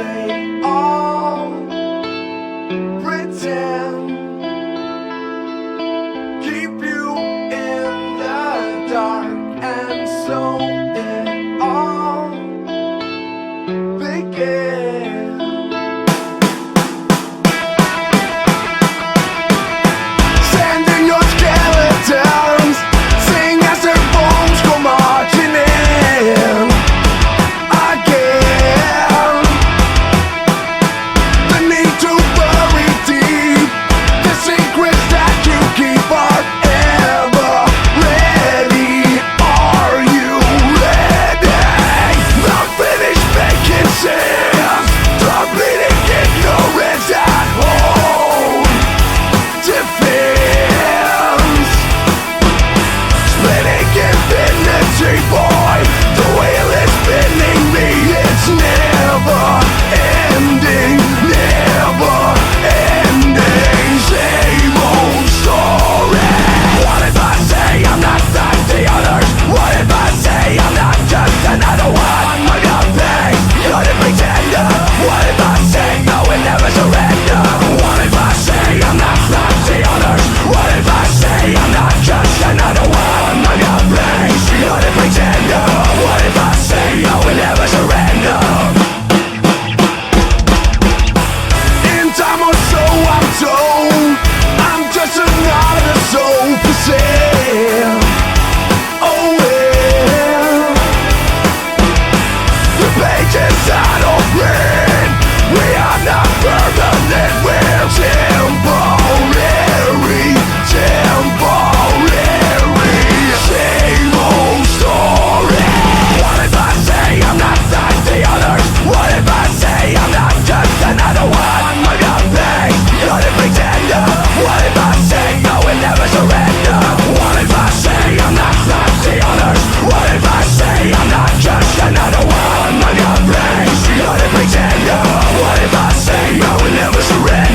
they all pretend, keep you in the dark, and so it all begins. Sending your skeletons, sing as their bones go marching in again. The need to bury deep the secrets that you keep are ever ready. Are you ready? The finished vacancies, the bleeding ignorance at home. Defense, splitting infinity, boy. The wheel is spinning me. It's never ending, never ending. Same old story. What if I say I'm not like the others? What if I say I'm not just another one? I'm not paid, you're the pretender. What if I say I will never surrender? What if I say I'm not like the others? What if I say I'm not just another one? I'm not paid, you're the pretender. What if I say I will never surrender? In time or so I'm told I'm just another soul for sale. Oh well, the pages are open. We are not permanent, we're temporary, temporary. Same old story. What if I say I'm not like the others? What if I say I'm not just another one? I'm not paid, you're the pretender. What if I say I will never surrender? What if I say I'm not like the others? What if I say I'm not just another one? I'm not paid, you're the pretender. What if I say I will never surrender?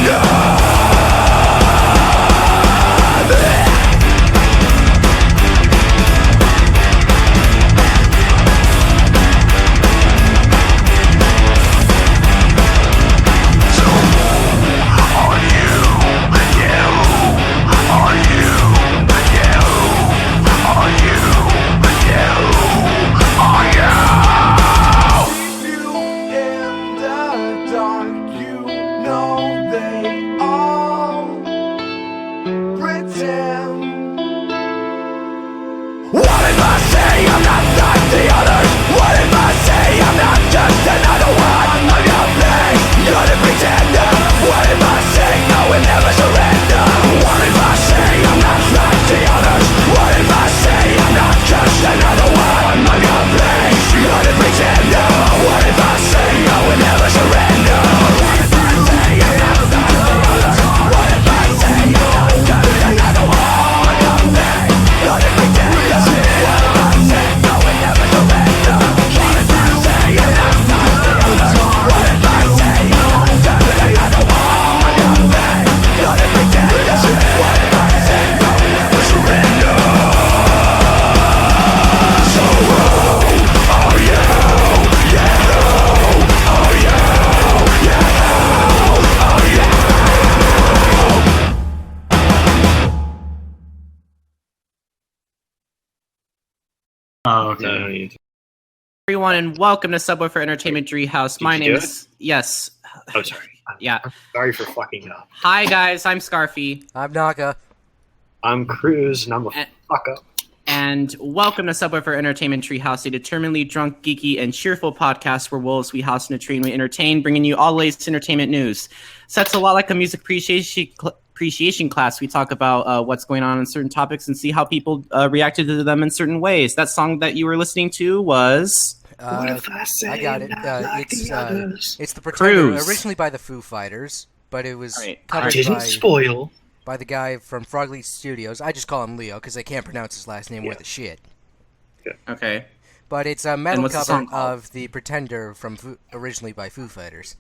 Oh, okay. Everyone, and welcome to Subwuffer Entertainment Treehouse. My name is Oh, sorry. Yeah. Sorry for fucking up. Hi guys, I'm Scarfy. I'm Naka. I'm Krüz, and I'm a fuck up. And welcome to Subwuffer Entertainment Treehouse, a determinedly drunk, geeky, and cheerful podcast where wolves we house in a tree and we entertain, bringing you all the latest entertainment news. So that's a lot like a music appreciation class. We talk about what's going on certain topics and see how people reacted to them in certain ways. That song that you were listening to was... What if I say I got it. It's the Pretender, Krüz. originally by the Foo Fighters, but it was Right. covered didn't spoil. by the guy from Frogleaf Studios. I just call him Leo because I can't pronounce his last name worth a shit. Okay. But it's a metal what's the cover song called? of the Pretender from originally by Foo Fighters.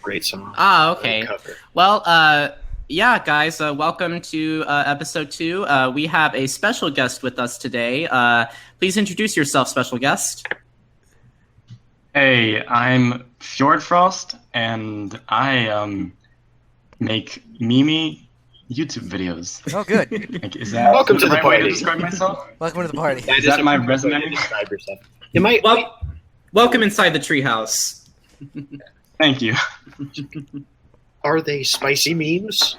Great song. Ah, okay. Great cover. Well, yeah, guys, welcome to episode 2. We have a special guest with us today. Please introduce yourself, special guest. Hey, I'm FjordFrost, and I make Mimi YouTube videos. Oh, good. Like, is that Welcome to the the right way to party. describe myself? Welcome to the party. Is that my resume? Describe yourself. You might. Welcome inside the treehouse. Thank you. Are they spicy memes?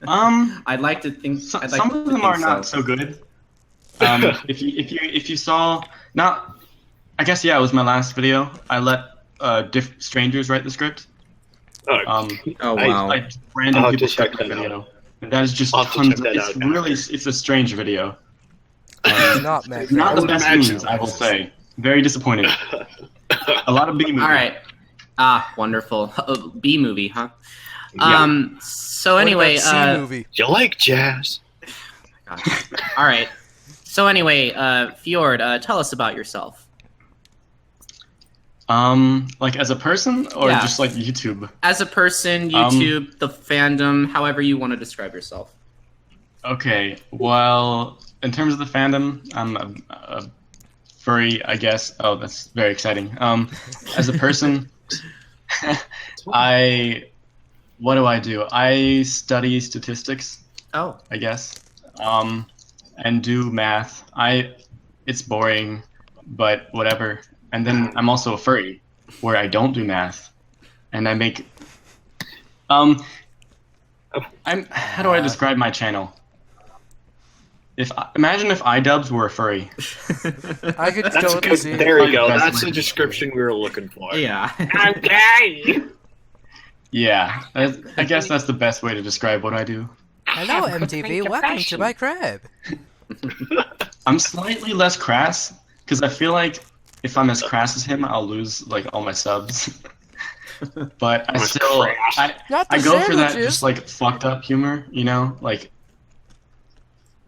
I'd like to think. Some to of them think are not so good. If you saw, not, I guess yeah, it was my last video. I let strangers write the script. Oh, Oh wow. I random I'll people just check script the that video, and that is just I'll have to tons. check that It's out now. really, it's a strange video. Not Mac. Not the would best imagine. memes, I will say. Very disappointing. A lot of B movies. All right. Wonderful. B movie, huh? Yeah. So What anyway, about C movie. You like jazz? gosh. All right. So anyway, Fjord, tell us about yourself. Like as a person or Yeah. just like YouTube? As a person, YouTube, the fandom, however you want to describe yourself. Okay, well, in terms of the fandom, I'm a furry, I guess. Oh, that's very exciting. As a person, what do? I study statistics, Oh. I guess, and do math. It's boring, but whatever. And then I'm also a furry, where I don't do math, and I make. How do I describe my channel? Imagine if iDubbbz were a furry. I could That's totally good. see it. There you go. That's That's my- the description we were looking for. Yeah. I'm gay. Yeah, I guess that's the best way to describe what I do. Hello, MTV. Welcome to my crib. I'm slightly less crass because I feel like if I'm as crass as him, I'll lose like all my subs. But I Less still, crass. Not the I go for that sandwiches. just like fucked up humor, you know, like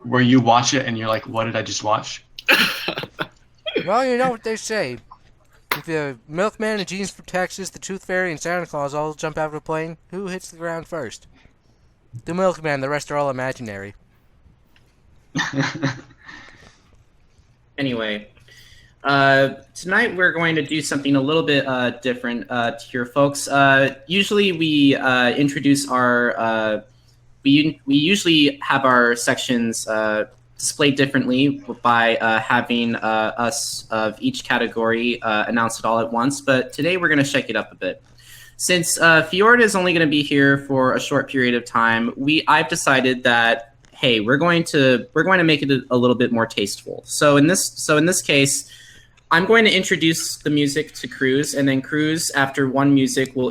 where you watch it and you're like, what did I just watch? Well, you know what they say. If the milkman, the genies from Texas, the tooth fairy, and Santa Claus all jump out of a plane, who hits the ground first? The milkman. The rest are all imaginary. Anyway, tonight we're going to do something a little bit different here, folks. Usually we introduce our. We usually have our sections displayed differently by having us of each category announce it all at once. But today we're going to shake it up a bit. Since Fjord is only going to be here for a short period of time, I've decided that hey, we're going to make it a little bit more tasteful. So in this case, I'm going to introduce the music to Krüz, and then Krüz, after one music, will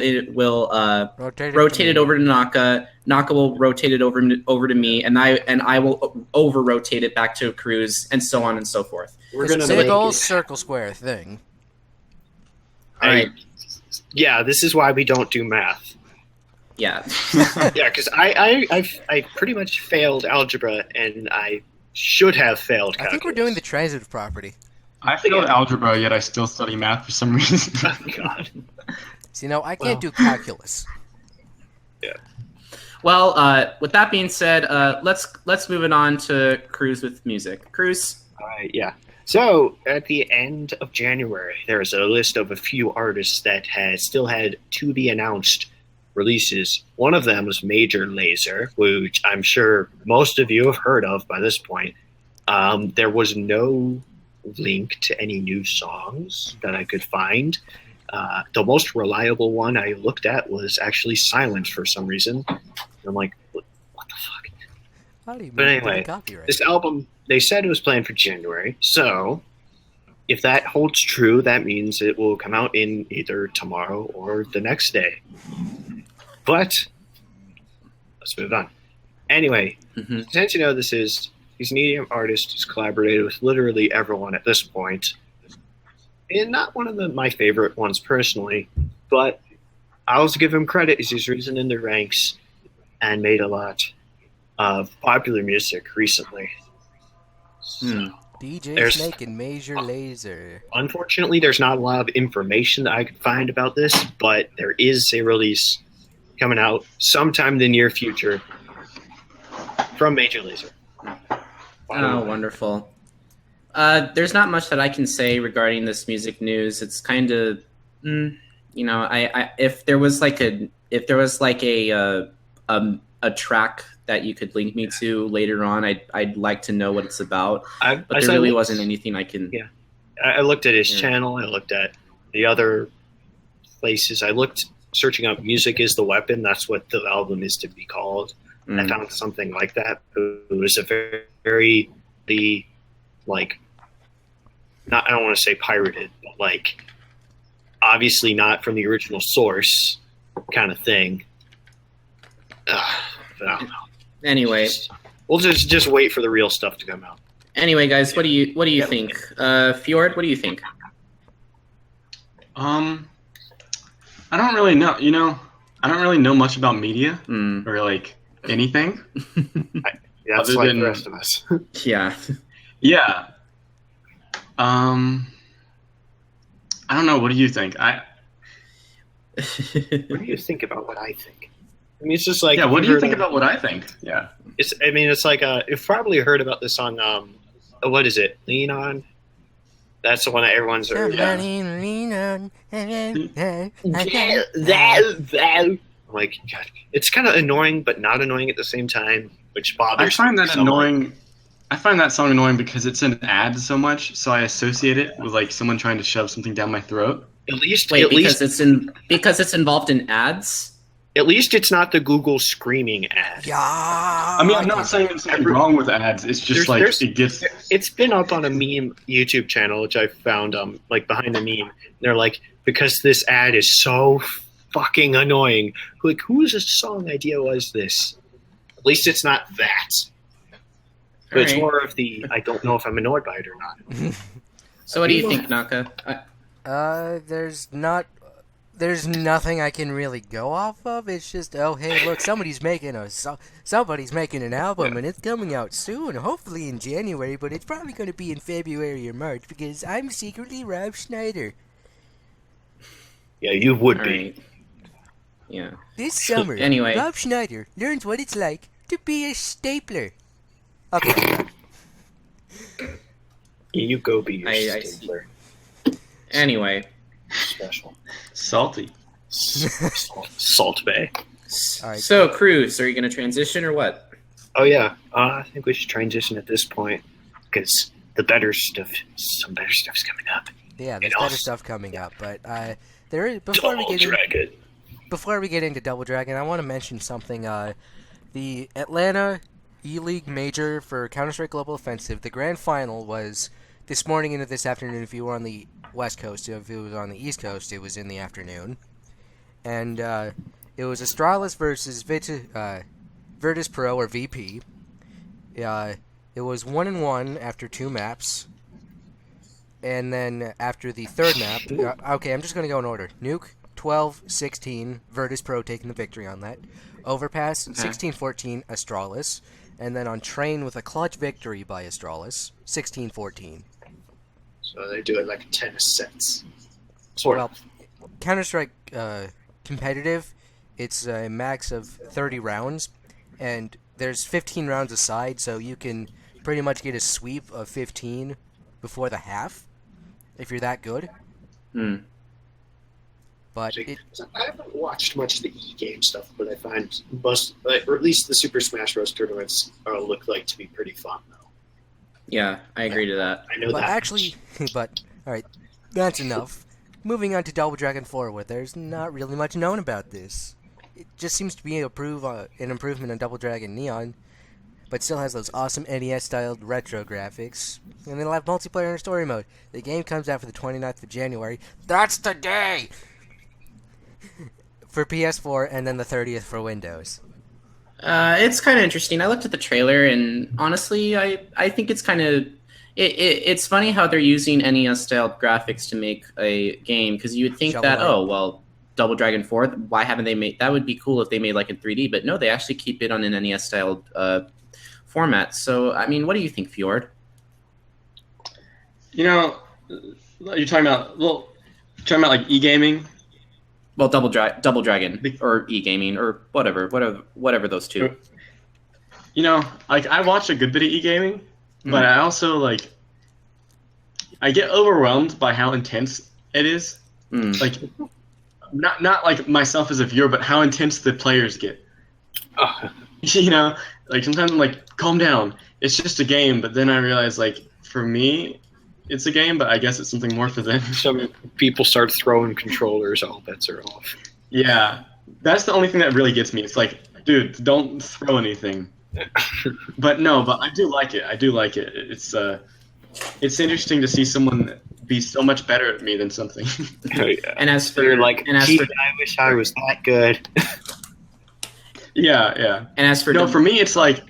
rotate it over to Naka. Naka will rotate it over to me, and I will over rotate it back to Krüz, and so on and so forth. We're It's gonna a make typical it. circle square thing. Alright. Yeah, this is why we don't do math. Yeah. Yeah, because I pretty much failed algebra, and I should have failed I calculus. think we're doing the transitive property. I failed algebra, yet I still study math for some reason. Oh, God. See, no, I can't do calculus. Well, with that being said, let's move it on to Krüz with music. Krüz. All right, yeah. So at the end of January, there's a list of a few artists that still had to be announced releases. One of them was Major Lazer, which I'm sure most of you have heard of by this point. There was no link to any new songs that I could find. The most reliable one I looked at was actually silent for some reason. I'm like, what the fuck? How do you But make anyway, copyright? this album, they said it was planned for January. So if that holds true, that means it will come out in either tomorrow or the next day. But let's move on. Anyway, since you know he's an EDM artist who's collaborated with literally everyone at this point. And not one of my favorite ones personally, but I also give him credit as he's risen in the ranks and made a lot of popular music recently. DJ there's- Snake and Major Lazer. Unfortunately, there's not a lot of information that I could find about this, but there is a release coming out sometime in the near future from Major Lazer. Oh, wonderful. There's not much that I can say regarding this music news. It's kind of, You know, I if there was like a track that you could link me to later on, I'd like to know what it's about. But there really wasn't anything I can. Yeah, I looked at his channel. I looked at the other places. I looked searching up "Music is the Weapon." That's what the album is to be called. I found something like that. It was a very like, not, I don't want to say pirated, but like obviously not from the original source kind of thing. But I don't know. Anyway, we'll just wait for the real stuff to come out. Anyway, guys, what do you think? Fjord, what do you think? I don't really know. You know, I don't really know much about media or like anything. That's other like than the rest of us. Yeah. Yeah. I don't know. What do you think? What do you think about what I think? I mean, it's just like, yeah. What do you think about what I think? Yeah. It's like you've probably heard about this song. What is it? Lean On. That's the one that everyone's heard. Somebody lean on. Like, God, it's kind of annoying, but not annoying at the same time, which bothers me. I find that somewhat. annoying. I find that song annoying because it's an ad so much, so I associate it with like someone trying to shove something down my throat. Because it's involved in ads. At least it's not the Google screaming ad. Yeah. I mean, I'm not saying there's something wrong with ads. It's just it gets. It's been up on a meme YouTube channel, which I found like behind the meme. They're like, because this ad is so fucking annoying. Like, whose song idea was this? At least it's not that. But it's more of the, I don't know if I'm annoyed by it or not. So what do you think, Naka? There's nothing I can really go off of. It's just, oh hey, look, somebody's making an album and it's coming out soon, hopefully in January, but it's probably going to be in February or March because I'm secretly Rob Schneider. Yeah, you would be. Right. Yeah. This summer, Anyway. Rob Schneider learns what it's like to be a stapler. Okay. You go be your I stapler. Anyway. Special. Salty. Salt Bay. All right. So, Krüz, are you going to transition or what? Oh yeah, I think we should transition at this point because some better stuff's coming up. Yeah, there's better stuff coming up, but before we get into Double Dragon, I want to mention something. The Atlanta E-League Major for Counter-Strike Global Offensive, the grand final was this morning into this afternoon if you were on the West Coast. If it was on the East Coast, it was in the afternoon. And it was Astralis versus Virtus Pro, or VP. It was 1-1 after 2 maps. And then after the third map, okay, I'm just going to go in order. Nuke, 12-16, Virtus Pro taking the victory on that. Overpass, 16-14, Astralis. And then on Train with a clutch victory by Astralis, 16-14. So they do it like tennis sets. Sort of. Counter-Strike competitive, it's a max of 30 rounds, and there's 15 rounds aside, so you can pretty much get a sweep of 15 before the half, if you're that good. But I haven't watched much of the E-game stuff, but I find most, or at least the Super Smash Bros. Tournaments look like to be pretty fun, though. Yeah, I agree to that. I know but that. Actually, alright, that's enough. Moving on to Double Dragon 4, where there's not really much known about this. It just seems to be an improvement on Double Dragon Neon, but still has those awesome NES-styled retro graphics. And it'll have multiplayer and story mode. The game comes out for the 29th of January. That's the day! For PS4, and then the 30th for Windows. It's kind of interesting. I looked at the trailer, and honestly, I think it's kind of... It's funny how they're using NES-styled graphics to make a game, because you would think Double Dragon 4, why haven't they made... That would be cool if they made like in 3D, but no, they actually keep it on an NES-styled format. So, I mean, what do you think, Fjord? You know, you're talking about like e-gaming? Well, Double Dragon, or e-gaming, or whatever those two. You know, like, I watch a good bit of e-gaming, but I also, like, I get overwhelmed by how intense it is. Like, not like myself as a viewer, but how intense the players get. You know, like sometimes I'm like, calm down. It's just a game, but then I realize like for me, it's a game, but I guess it's something more for them. Some people start throwing controllers, all bets are off. Yeah, that's the only thing that really gets me. It's like, dude, don't throw anything. But I do like it. It's interesting to see someone be so much better at me than something. Oh, yeah. And as for You're like, and as gee, for I wish I was that good. Yeah. and as for No, for me, it's like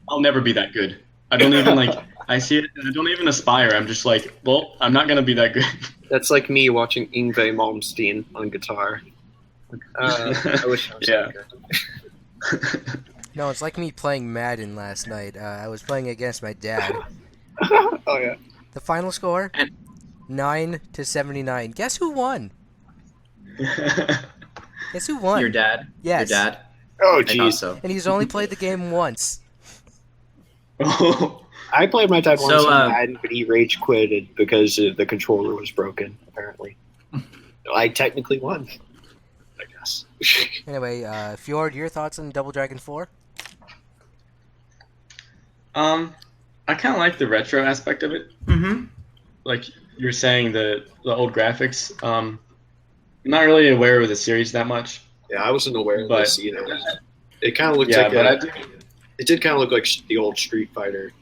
I'll never be that good. I don't even like. I see it, and I don't even aspire. I'm just like, well, I'm not gonna be that good. That's like me watching Yngwie Malmsteen on guitar. I wish I was Yeah. that good. No, it's like me playing Madden last night. I was playing against my dad. Oh yeah. The final score? And- 9-79. Guess who won? Guess who won? your dad. Yes. Your dad. Oh I thought jeez. so. And he's only played the game once. I played my dad once So, on Madden, but he rage quitted because the controller was broken. Apparently, I technically won. I guess. Anyway, Fjord, your thoughts on Double Dragon 4? I kind of like the retro aspect of it. Mm-hmm. Like you're saying, the old graphics. I'm not really aware of the series that much. Yeah, I wasn't aware of But- this either. It kind of looked Yeah, like but it did kind of look like the old Street Fighter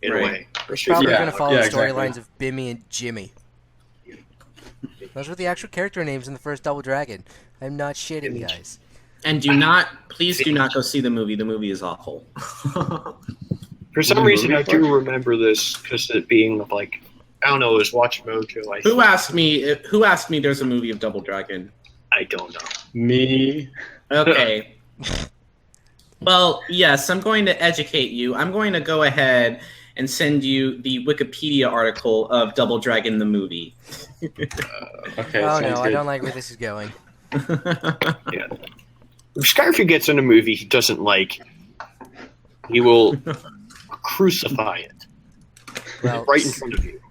in a Right. way. Or Street Probably Yeah, going to follow the exactly. storylines of Bimmy and Jimmy. Those were the actual character names in the first Double Dragon. I'm not shitting, guys. And please do not go see the movie. The movie is awful. For some The reason, movie I for it? do remember this because it being like, I don't know, it was Watch Mojo. Who asked me there's a movie of Double Dragon? I don't know. Me. Okay. Well, yes, I'm going to educate you. I'm going to go ahead and send you the Wikipedia article of Double Dragon the movie. Okay. Oh sounds no, I good. don't like where this is going. Yeah. If Scarfy gets in a movie he doesn't like, he will crucify it Well, right in front of you.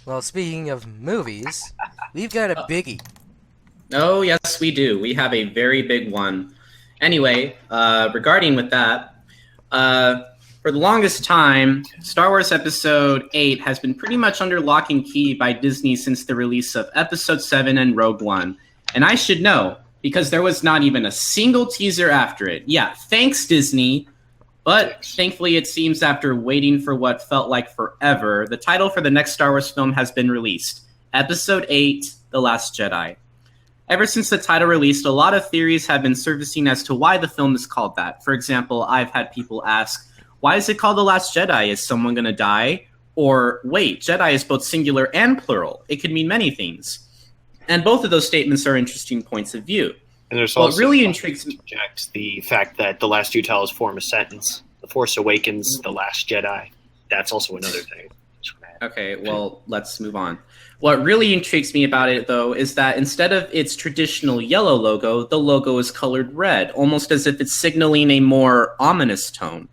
well, speaking of movies, we've got a biggie. Oh, yes, we do. We have a very big one. Anyway, regarding with that, for the longest time, Star Wars Episode 8 has been pretty much under lock and key by Disney since the release of Episode 7 and Rogue One. And I should know, because there was not even a single teaser after it. Yeah, thanks, Disney. But thankfully, it seems after waiting for what felt like forever, the title for the next Star Wars film has been released. Episode 8, The Last Jedi. Ever since the title released, a lot of theories have been surfacing as to why the film is called that. For example, I've had people ask, why is it called The Last Jedi? Is someone going to die? Or, wait, Jedi is both singular and plural. It could mean many things. And both of those statements are interesting points of view. And there's What also really intrigues me... the fact that the last two titles form a sentence. The Force Awakens, The Last Jedi. That's also another thing. Okay, well, let's move on. What really intrigues me about it, though, is that instead of its traditional yellow logo, the logo is colored red, almost as if it's signaling a more ominous tone,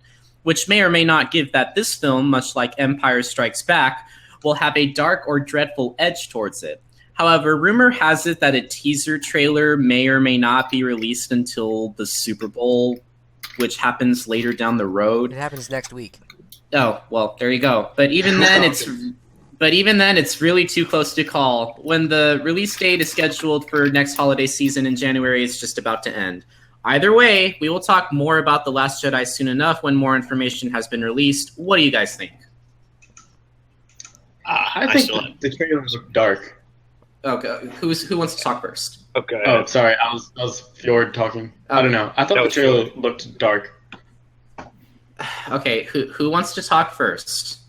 which may or may not give that this film, much like Empire Strikes Back, will have a dark or dreadful edge towards it. However, rumor has it that a teaser trailer may or may not be released until the Super Bowl, which happens later down the road. It happens next week. Oh, well, there you go. But even then, it's really too close to call. When the release date is scheduled for next holiday season in January, it's just about to end. Either way, we will talk more about The Last Jedi soon enough when more information has been released. What do you guys think? I think the trailers look dark. Okay, who wants to talk first? Okay. Oh, sorry, I was Fjord talking. I don't know. I thought That the was trailer looked dark. Okay, who wants to talk first?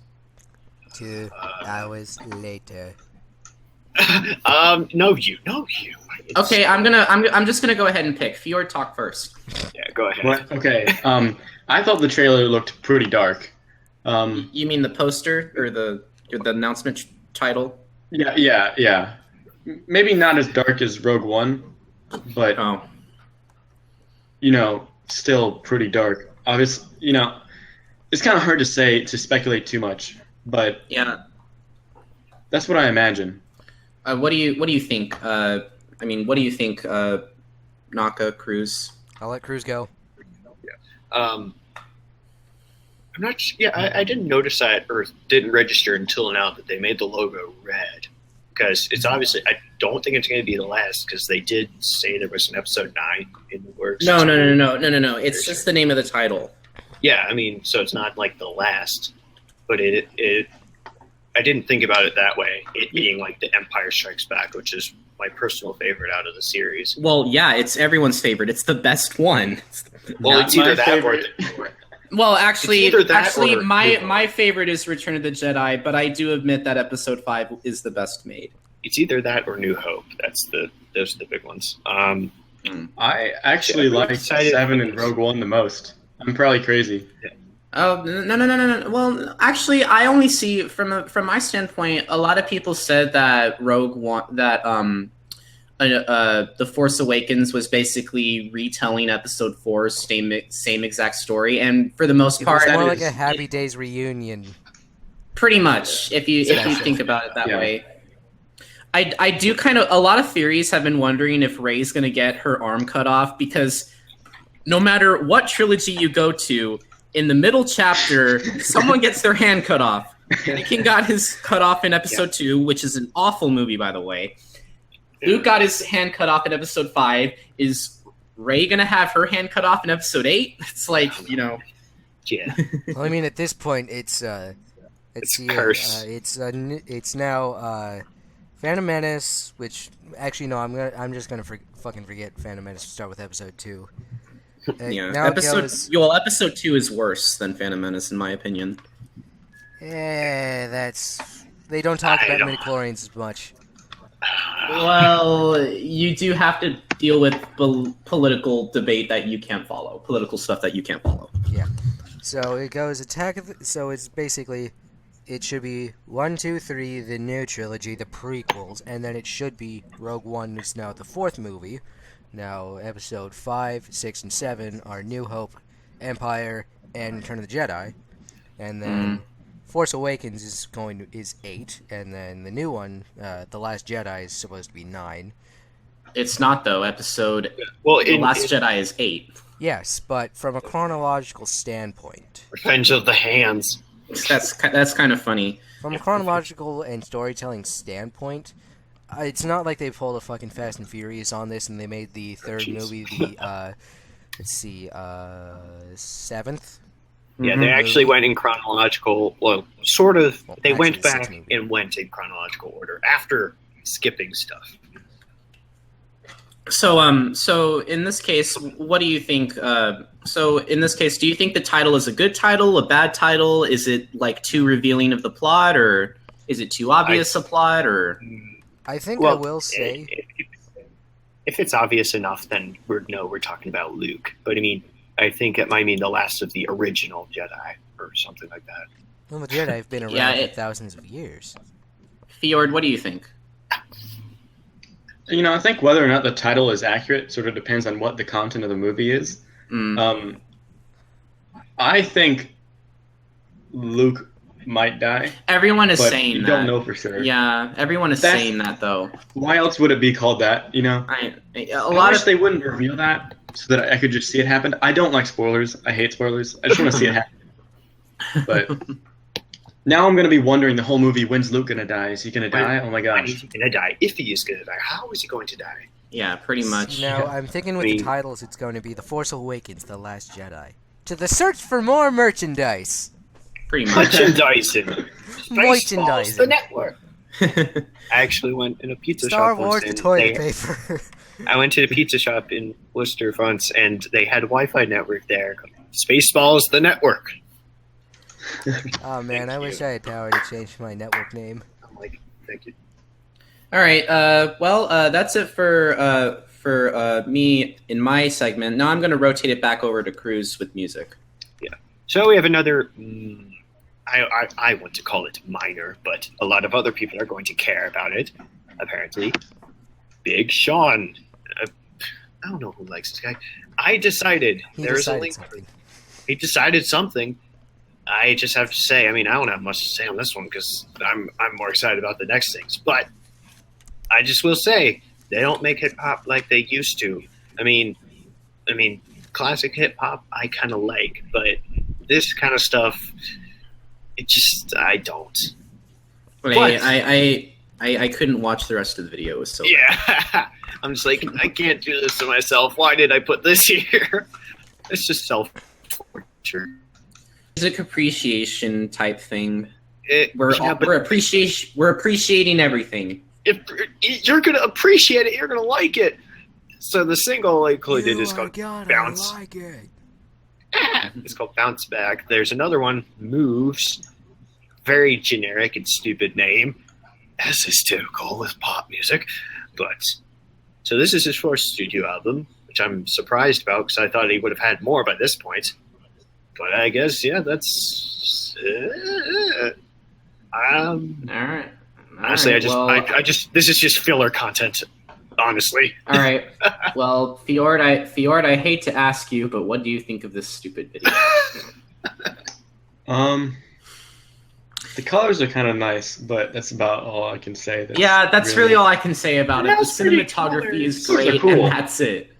2 hours later. No, you. It's- Okay, I'm just gonna go ahead and pick. Fjord, talk first. Yeah, go ahead. What? Okay. I thought the trailer looked pretty dark. You mean the poster or the announcement title? Yeah. Maybe not as dark as Rogue One, but Oh. Still pretty dark. Obviously, it's kind of hard to speculate too much, but Yeah. that's what I imagine. What do you think, I mean, what do you think, Naka, Krüz? I'll let Krüz go. I'm not. Yeah, I didn't notice that or didn't register until now that they made the logo red, because it's obviously. I don't think it's going to be the last, because they did say there was an episode 9 in the works. No. It's just the name of the title. Yeah, I mean, so it's not like the last, but it I didn't think about it that way. It being like the Empire Strikes Back, which is my personal favorite out of the series. Well, yeah, it's everyone's favorite. It's the best one. Well, Not it's either my that favorite. or Well, actually, It's either that or- my favorite is Return of the Jedi, but I do admit that Episode 5 is the best made. it's either that or New Hope. Those are the big ones. I actually Yeah, I'm like excited. 7 and Rogue One the most. I'm probably crazy. Oh no! Well, actually, I only see from my standpoint. A lot of people said that The Force Awakens was basically retelling Episode 4's same exact story, and for the most It was part, more like a Happy Days reunion. pretty much. If you think about it that Yeah. way. I do kind of. A lot of theories have been wondering if Rey's going to get her arm cut off, because no matter what trilogy you go to, in the middle chapter, someone gets their hand cut off. Anakin got his cut off in Episode 2, which is an awful movie, by the way. Luke got his hand cut off in Episode 5. Is Rey going to have her hand cut off in Episode 8? It's like, Yeah. Well, I mean, at this point, it's curse. it's now Phantom Menace, which actually no, I'm just gonna fucking forget Phantom Menace to start with Episode 2. yeah. Now it goes. Episode 2 is worse than Phantom Menace, in my opinion. They don't talk I about don't- midichlorians as much. Well, you do have to deal with political debate that you can't follow. Political stuff that you can't follow. So it goes so it's basically, it should be 1, 2, 3, the new trilogy, the prequels, and then it should be Rogue One is now the 4th movie. Now Episode 5, 6, and 7 are New Hope, Empire, and Return of the Jedi, and then Force Awakens is 8, and then the new one, The Last Jedi, is supposed to be 9. It's not, though. Well, The Last Jedi is 8. Yes, but from a chronological standpoint. Revenge of the Hands. That's kind of funny. From a chronological and storytelling standpoint, it's not like they pulled a fucking Fast and Furious on this and they made the third Jeez. movie the, 7th. Yeah, they actually went in chronological. Well, sort of. Well, They went actually, back six movie. and went in chronological order after skipping stuff. So in this case, what do you think? So in this case, do you think the title is a good title, a bad title? Is it like too revealing of the plot, or is it too obvious a plot, or? I think I will say, if it's obvious enough, then we're talking about Luke. But I mean, I think it might mean the last of the original Jedi or something like that. well, the Jedi have been around Yeah, for thousands of years. Fjord, what do you think? I think whether or not the title is accurate sort of depends on what the content of the movie is. I think Luke might die, Everyone is but saying you that. don't know for sure. Yeah, everyone is That's- saying that though. Why else would it be called that? A A lot lot wish of they wouldn't reveal that so that I could just see it happen. I don't like spoilers. I hate spoilers. I just want to see it happen. But now I'm going to be wondering the whole movie, when's Luke going to die? Is he going to die? Oh my When is gosh. he going to die? If he is going to die, how is he going to die? yeah, pretty much. Now, I'm thinking with I the mean- titles, it's going to be The Force Awakens, The Last Jedi. To the search for more merchandise. Pretty much. Merchandising. Spaceballs, the Merchandising. network. I actually went in a pizza Star shop Wars, once, the and toilet they- paper. I went to the pizza shop in Worcester once, and they had a Wi-Fi network there. Spaceballs, the network. Oh man, I wish I had power to change my network name. I'm like, thank you. All right. Well, that's it for me in my segment. Now I'm going to rotate it back over to Krüz with music. So we have another. I want to call it minor, but a lot of other people are going to care about it. Apparently, Big Sean. I don't know who likes this guy. I decided He there's a decided link. something. He decided something. I just have to say. I mean, I don't have much to say on this one because I'm more excited about the next things. But I just will say They don't make hip hop like they used to. I mean, classic hip hop I kind of like, but this kind of stuff, I don't. I couldn't watch the rest of the video. It was so yeah. I'm just like, I can't do this to myself. Why did I put this here? It's just self-torture. music appreciation type thing. We're appreciating everything. If you're gonna appreciate it, you're gonna like it. So the single I included is called Bounce. Like it. It's called Bounce Back. There's another one, Moves. Very generic and stupid name, as is typical with pop music. But so this is his first studio album, which I'm surprised about because I thought he would have had more by this point. But I guess that's it. All right. Honestly, this is just filler content. Honestly. All right. Well, Fjord, I hate to ask you, but what do you think of this stupid video? The colors are kind of nice, but that's about all I can say. That's really all I can say about it. The cinematography is great, and that's it.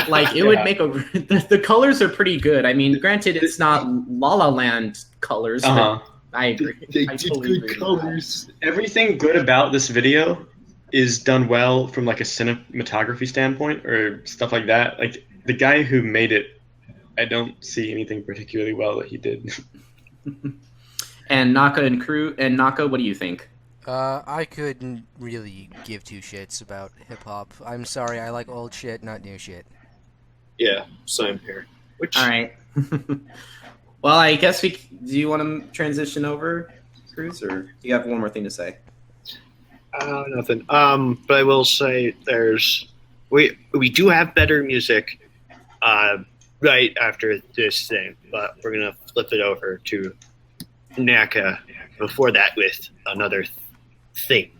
Like, it would make the colors are pretty good. I mean, granted, it's not La La Land colors, but I agree. I totally agree colors. Everything good about this video is done well from like a cinematography standpoint or stuff like that. Like the guy who made it, I don't see anything particularly well that he did. And Naka and Krüz and Naka, what do you think? I couldn't really give two shits about hip hop. I'm sorry, I like old shit, not new shit. Yeah, same here. All right. Well, I guess do you want to transition over, Krüz, or do you have one more thing to say? Nothing. But I will say we do have better music right after this thing, but we're gonna flip it over to Naka before that with another thing.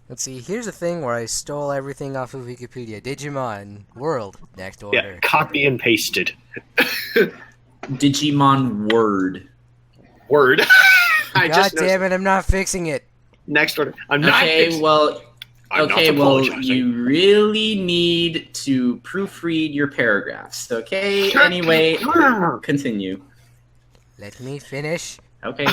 Let's see, here's a thing where I stole everything off of Wikipedia. Digimon World, next order. Yeah, copy and pasted. Digimon Word. God damn it, I'm not fixing it. Next order. I'm not fixing it. You really need to proofread your paragraphs, okay? Anyway, continue. Let me finish. Okay.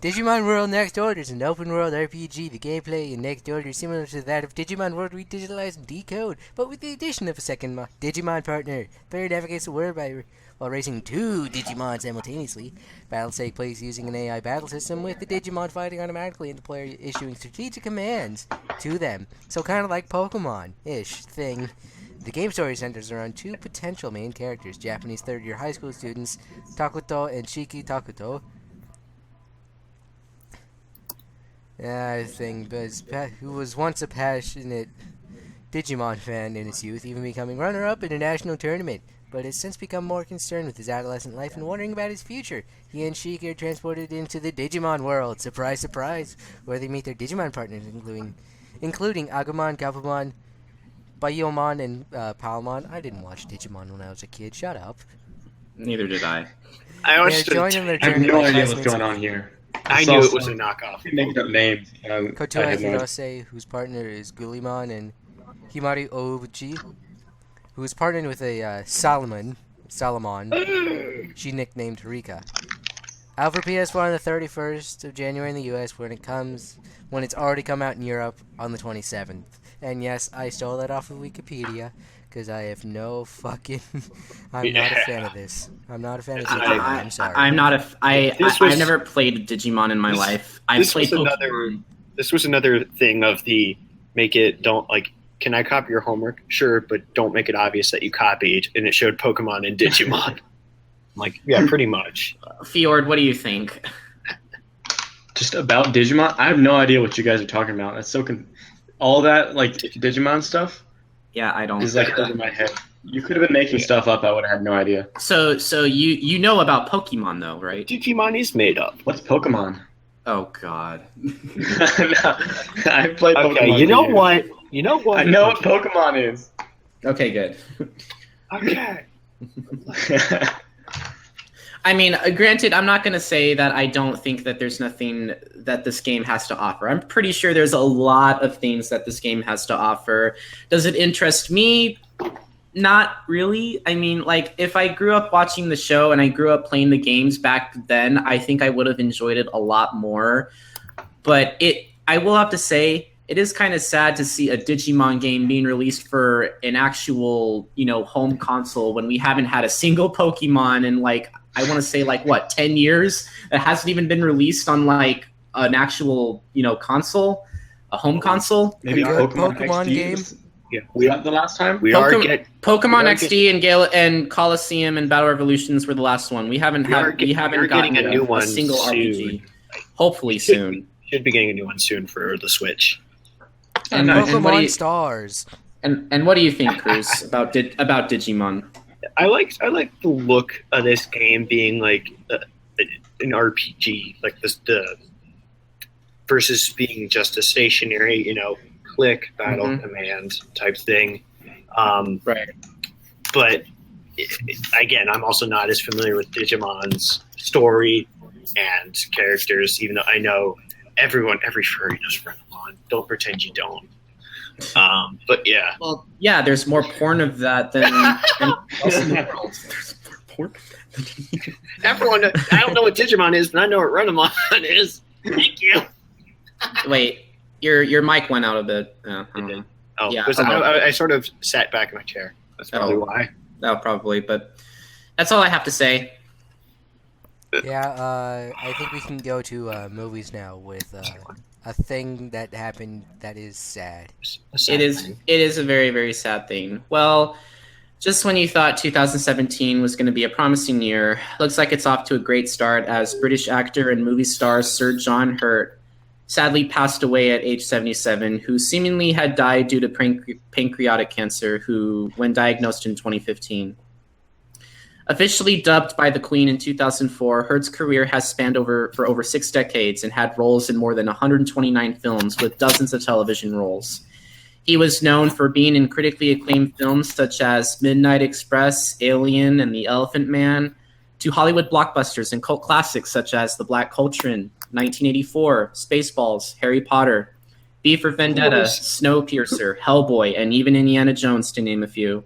Digimon World Next Order is an open-world RPG. The gameplay in Next Order is similar to that of Digimon World Redigitalized and Decode, but with the addition of a second Digimon partner. Player navigates the world while racing two Digimon simultaneously. Battles take place using an AI battle system, with the Digimon fighting automatically and the player issuing strategic commands to them. So kind of like Pokemon-ish thing. The game story centers around two potential main characters, Japanese third-year high school students Takuto and Shiki Takuto. Who was once a passionate Digimon fan in his youth, even becoming runner-up in a national tournament, but has since become more concerned with his adolescent life and wondering about his future. He and Shiki are transported into the Digimon world, surprise, surprise, where they meet their Digimon partners, including Agumon, Gabumon, Baiomon, and Palmon. I didn't watch Digimon when I was a kid. Shut up. Neither did I. I have no idea what's going on here. I knew it was a knockoff. Making up names. Kotoa Hirose, whose partner is Gulimon, and Himari Ouchi, who's partnered with a Solomon. She nicknamed Rika. Out for PS4 on the 31st of January in the US, when it's already come out in Europe on the 27th. And yes, I stole that off of Wikipedia, because I have no fucking... I'm not a fan of this. I'm not a fan of Digimon, I'm sorry. I've never played Digimon in my life. This was another thing of the can I copy your homework? Sure, but don't make it obvious that you copied. And it showed Pokemon and Digimon. I'm like, yeah, pretty much. Fjord, what do you think? Just about Digimon? I have no idea what you guys are talking about. That's so all that like Digimon stuff. Yeah, I don't. Is like over my head. You could have been making stuff up. I would have had no idea. So you know about Pokemon though, right? Digimon is made up. What's Pokemon? Oh God. No, I played Pokemon. Okay, you know what? I know what Pokemon is. Okay, good. Okay. I mean, granted, I'm not going to say that I don't think that there's nothing that this game has to offer. I'm pretty sure there's a lot of things that this game has to offer. Does it interest me? Not really. I mean, like, if I grew up watching the show and I grew up playing the games back then, I think I would have enjoyed it a lot more. But I will have to say, it is kind of sad to see a Digimon game being released for an actual, home console when we haven't had a single Pokemon in, like, I want to say, like, 10 years? It hasn't even been released on, like, an actual, console, a home console. Maybe A good Pokemon Pokemon XD game? was Yeah, the last time. Pokemon XD and and Coliseum and Battle Revolutions were the last one. We haven't gotten getting a new one single soon. RPG. Hopefully soon. Should be getting a new one soon for the Switch. And, nice. and what do Pokemon you, Stars. and what do you think, Krüz, about Digimon? I like the look of this game being like an RPG, like the versus being just a stationary, click battle command type thing. Right. But again, I'm also not as familiar with Digimon's story and characters, even though I know every furry knows Renamon. Don't pretend you don't. But yeah. Well, yeah, there's more porn of that than else in the world. There's more porn. Everyone, I don't know what Digimon is, but I know what Renamon is. Thank you. Wait, your mic went out a bit. I don't know. Oh, Yeah, because I sort of sat back in my chair. That's probably why. Oh, probably, but that's all I have to say. Yeah, I think we can go to movies now with a thing that happened that is sad. It is a very, very sad thing. Well, just when you thought 2017 was going to be a promising year, looks like it's off to a great start as British actor and movie star Sir John Hurt sadly passed away at age 77, who seemingly had died due to pancreatic cancer, when diagnosed in 2015. Officially dubbed by the Queen in 2004, Hurt's career has spanned for over 6 decades and had roles in more than 129 films with dozens of television roles. He was known for being in critically acclaimed films such as Midnight Express, Alien, and The Elephant Man, to Hollywood blockbusters and cult classics such as The Black Cauldron, 1984, Spaceballs, Harry Potter, V for Vendetta, Snowpiercer, Hellboy, and even Indiana Jones, to name a few.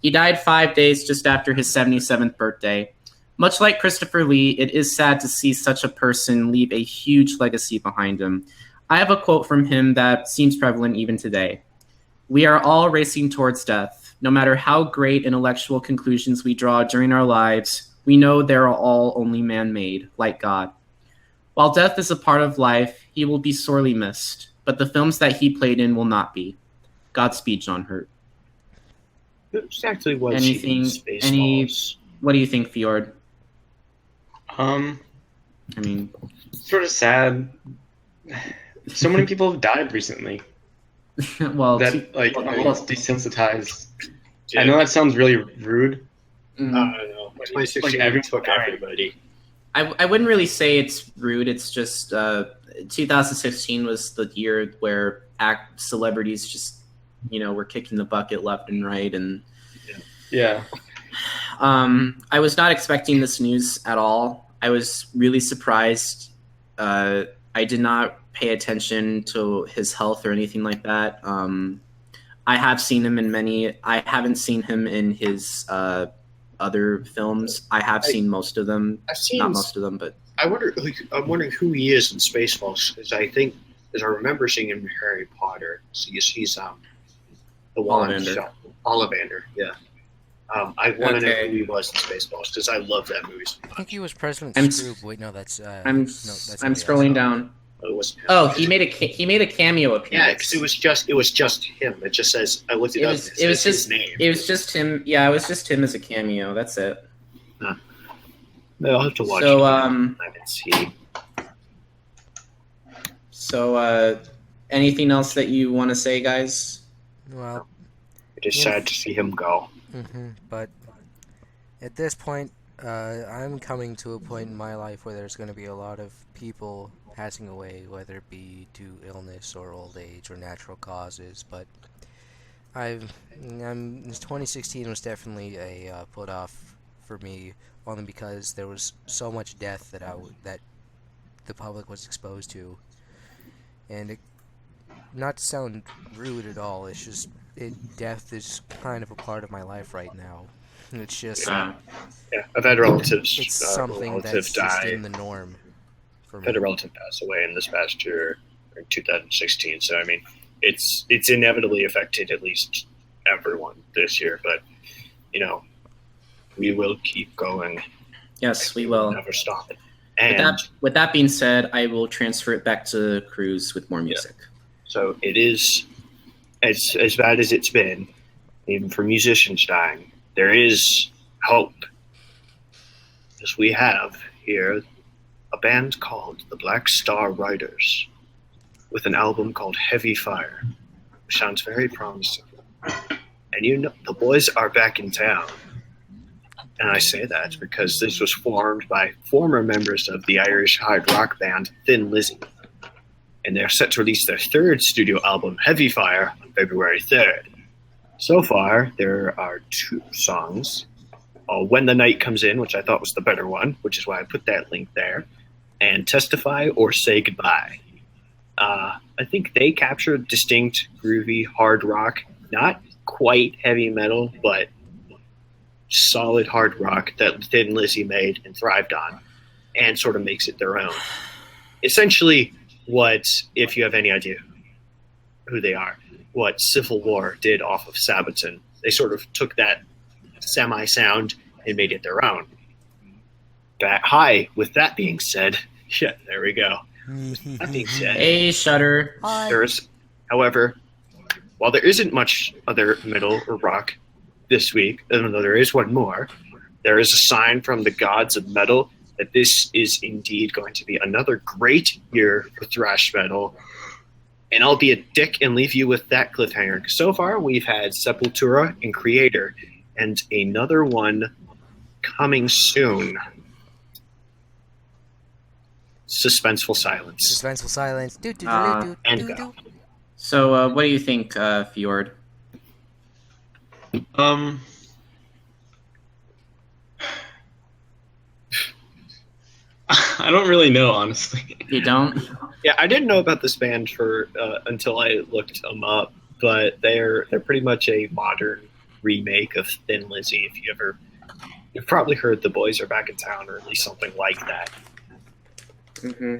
He died 5 days just after his 77th birthday. Much like Christopher Lee, it is sad to see such a person leave a huge legacy behind him. I have a quote from him that seems prevalent even today. "We are all racing towards death. No matter how great intellectual conclusions we draw during our lives, we know they are all only man-made, like God. While death is a part of life, he will be sorely missed, but the films that he played in will not be. Godspeed, John Hurt." Exactly what What do you think, Fjord? I I mean, sort of sad. So many people have died recently well, that almost desensitized. I know that sounds really rude. I don't know. 2016 everyone took died. everybody. I wouldn't really say it's rude. It's just 2016 was the year where celebrities just, were kicking the bucket left and right. And Yeah. I was not expecting this news at all. I was really surprised. I did not pay attention to his health or anything like that. I have seen him in many. I haven't seen him in his other films. I have seen most of them. Not most of them, but I'm wondering who he is in Spaceballs, because I think, as I remember seeing him in Harry Potter, he's the one. Ollivander, yeah. I want to know who he was in Spaceballs, because I love that movie so I much. think he was President Scrooge. Wait, no, that's. I'm scrolling down. It wasn't him. Oh, he made a cameo appearance. Yeah, because it was just him. It just says, I looked it up. It was his name. It was just him. Yeah, it was just him as a cameo. That's it. No, I'll have to watch So, it. I didn't see. So, anything else that you want to say, guys? Well, It is sad to see him go. but at this point, I'm coming to a point in my life where there's going to be a lot of people passing away, whether it be due illness or old age or natural causes. But 2016 was definitely a put off for me, only because there was so much death that the public was exposed to, and not to sound rude at all, it's just death is kind of a part of my life right now. It's just Yeah, I've had relatives. it's something relative that's just die. in the norm for I've me. had a relative pass away in this past year, in 2016. So I mean, it's inevitably affected at least everyone this year. But we will keep going. Yes, we will. Never stop it. With And with that being said, I will transfer it back to Krüz with more music. so it is as bad as it's been, even for musicians dying. There is hope, as we have here a band called the Black Star Riders with an album called Heavy Fire, which sounds very promising. And the boys are back in town. And I say that because this was formed by former members of the Irish hard rock band Thin Lizzy. And they're set to release their third studio album, Heavy Fire, on February 3rd. So far, there are 2 songs. When the Night Comes In, which I thought was the better one, which is why I put that link there, and Testify or Say Goodbye. I think they captured distinct, groovy, hard rock, not quite heavy metal, but solid hard rock that Thin Lizzy made and thrived on, and sort of makes it their own. Essentially, what, if you have any idea who they are, what Civil War did off of Sabaton. They sort of took that semi-sound and made it their own. With that being said, yeah, there we go. With that being said, Hey, Shutter. however, while there isn't much other metal or rock this week, even though there is one more, there is a sign from the gods of metal that this is indeed going to be another great year for thrash metal. And I'll be a dick and leave you with that cliffhanger. So far, we've had Sepultura and Creator, and another one coming soon. Suspenseful Silence. Suspenseful silence. And go. So, what do you think, Fjord? I don't really know, honestly. You don't? Yeah, I didn't know about this band until I looked them up, but they're pretty much a modern remake of Thin Lizzy. You've probably heard The Boys Are Back in Town, or at least something like that. Mm-hmm.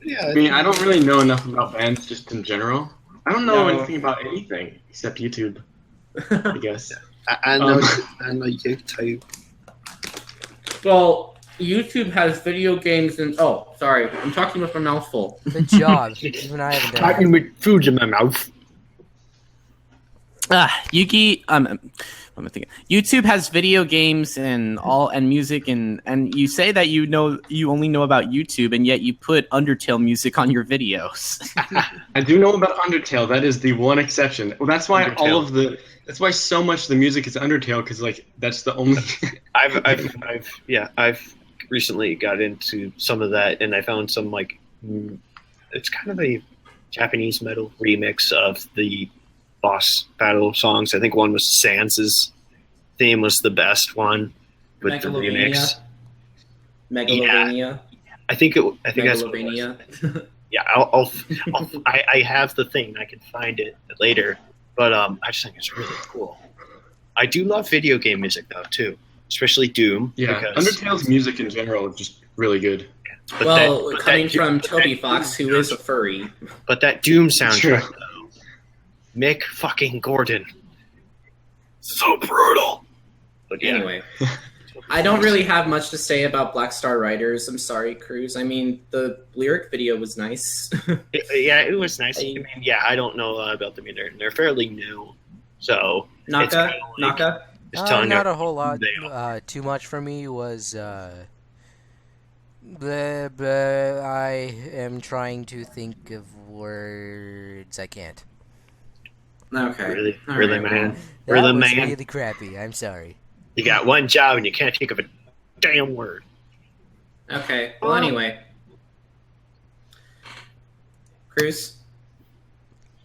Yeah, I mean, I don't really know enough about bands just in general. I don't know No. anything about anything except YouTube, I guess. I know YouTube. Well, YouTube has video games and... Oh, sorry. I'm talking with my mouth full. Good job. Even I haven't done Talking with food in my mouth. YouTube has video games and music and you say that you only know about YouTube, and yet you put Undertale music on your videos. I do know about Undertale. That is the one exception. Well, that's why that's why so much of the music is Undertale, because that's the only. I've recently got into some of that, and I found some it's kind of a Japanese metal remix of the boss battle songs. I think one was Sans's theme was the best one with the remix. Megalovania. Yeah, I think that's what it was. Megalovania. Yeah, I have the thing. I can find it later, but I just think it's really cool. I do love video game music though too, especially Doom. Yeah, Undertale's music in general is just really good. But coming from Toby Fox, who is a furry. But that Doom soundtrack though, Mick fucking Gordon, so brutal. But yeah. Anyway, I don't really have much to say about Black Star Riders. I'm sorry, Krüz. I mean, the lyric video was nice. It was nice. I mean, I don't know a lot about them either. They're fairly new, so Naka. Just telling not you a whole lot. Too much for me was. I am trying to think of words. I can't. Okay. Really, All really, right. man. That Really, was man. really crappy. I'm sorry. You got one job and you can't think of a damn word. Okay. Well, anyway. Krüz,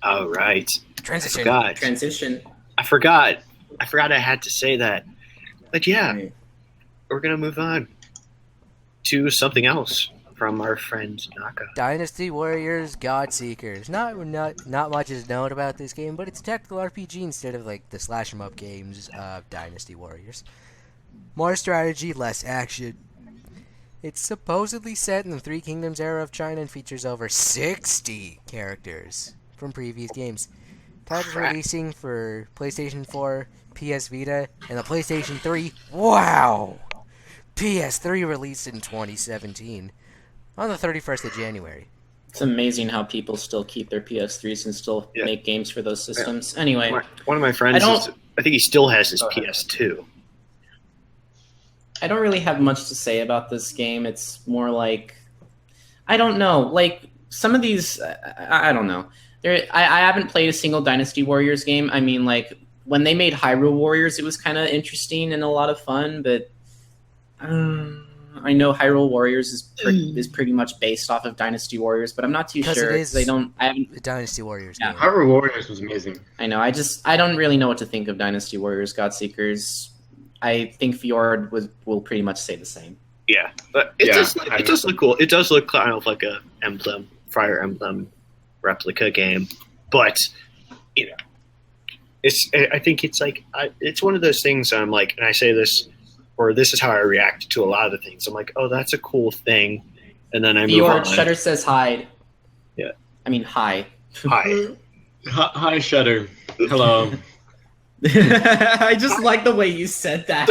All right. Transition. God. transition. I forgot I had to say that. But yeah, Right. we're gonna move on to something else from our friend Naka. Dynasty Warriors Godseekers. Not much is known about this game, but it's a tactical RPG instead of like the slash 'em up games of Dynasty Warriors. More strategy, less action. It's supposedly set in the Three Kingdoms era of China and features over 60 characters from previous games. Titles releasing for PlayStation 4, PS Vita, and the PlayStation 3. Wow! PS3 released in 2017 on the 31st of January. It's amazing how people still keep their PS3s and still Yeah. make games for those systems. Anyway, One of my friends, I think he still has his PS2. I don't really have much to say about this game. It's more like, I don't know. Like, some of these, I don't know. I haven't played a single Dynasty Warriors game. I mean, like, when they made Hyrule Warriors, it was kind of interesting and a lot of fun, but I know Hyrule Warriors is pretty much based off of Dynasty Warriors, but I'm not too sure. It is I haven't. the Dynasty Warriors Yeah. game. Hyrule Warriors was amazing. I know. I don't really know what to think of Dynasty Warriors Godseekers. I think Fjord will pretty much say the same. Yeah, but it does look cool. It does look kind of like a Fire Emblem replica game, but you know, I think it's like it's one of those things. I'm like, and I say this, or this is how I react to a lot of the things. I'm like, oh, that's a cool thing, and then I move Fjord on. Shutter says hide. Yeah. I mean hi. Hi. Hi, Shutter. Hello. I just like the way you said that.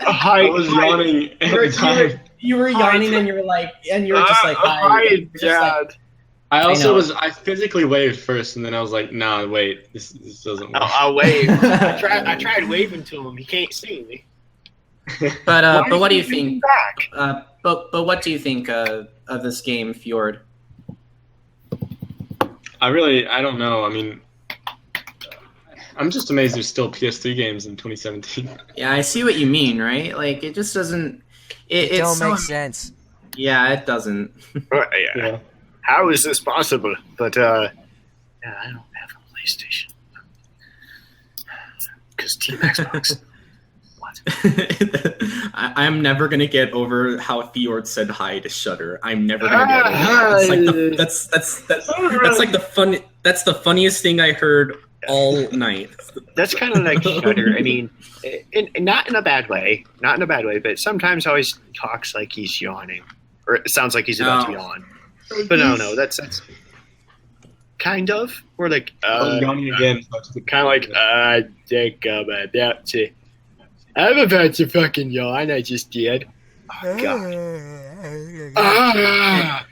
Hi. I was yawning every time. You were yawning and you were just like hi. Hi, You're just like, Dad. I physically waved first, and then I was like, nah, wait, this doesn't work. I'll wave. I tried waving to him. He can't see me. but what do you think? Back? But what do you think of this game, Fjord? I don't know. I mean, I'm just amazed there's still PS3 games in 2017. Yeah, I see what you mean, right? Like it just doesn't. It don't so, make sense. Yeah, it doesn't. Yeah. How is this possible? But yeah, I don't have a PlayStation because Team Xbox. What? I'm never gonna get over how Fjord said hi to Shutter. I'm never gonna get over that. That's like that's the funniest thing I heard all night. That's kind of like Shutter. I mean, not in a bad way. Not in a bad way, but sometimes always talks like he's yawning, or it sounds like he's about to yawn. But no, that's kind of. Or like yawning again. kind of like think about that. I'm about to fucking yawn. I just did. Oh, God.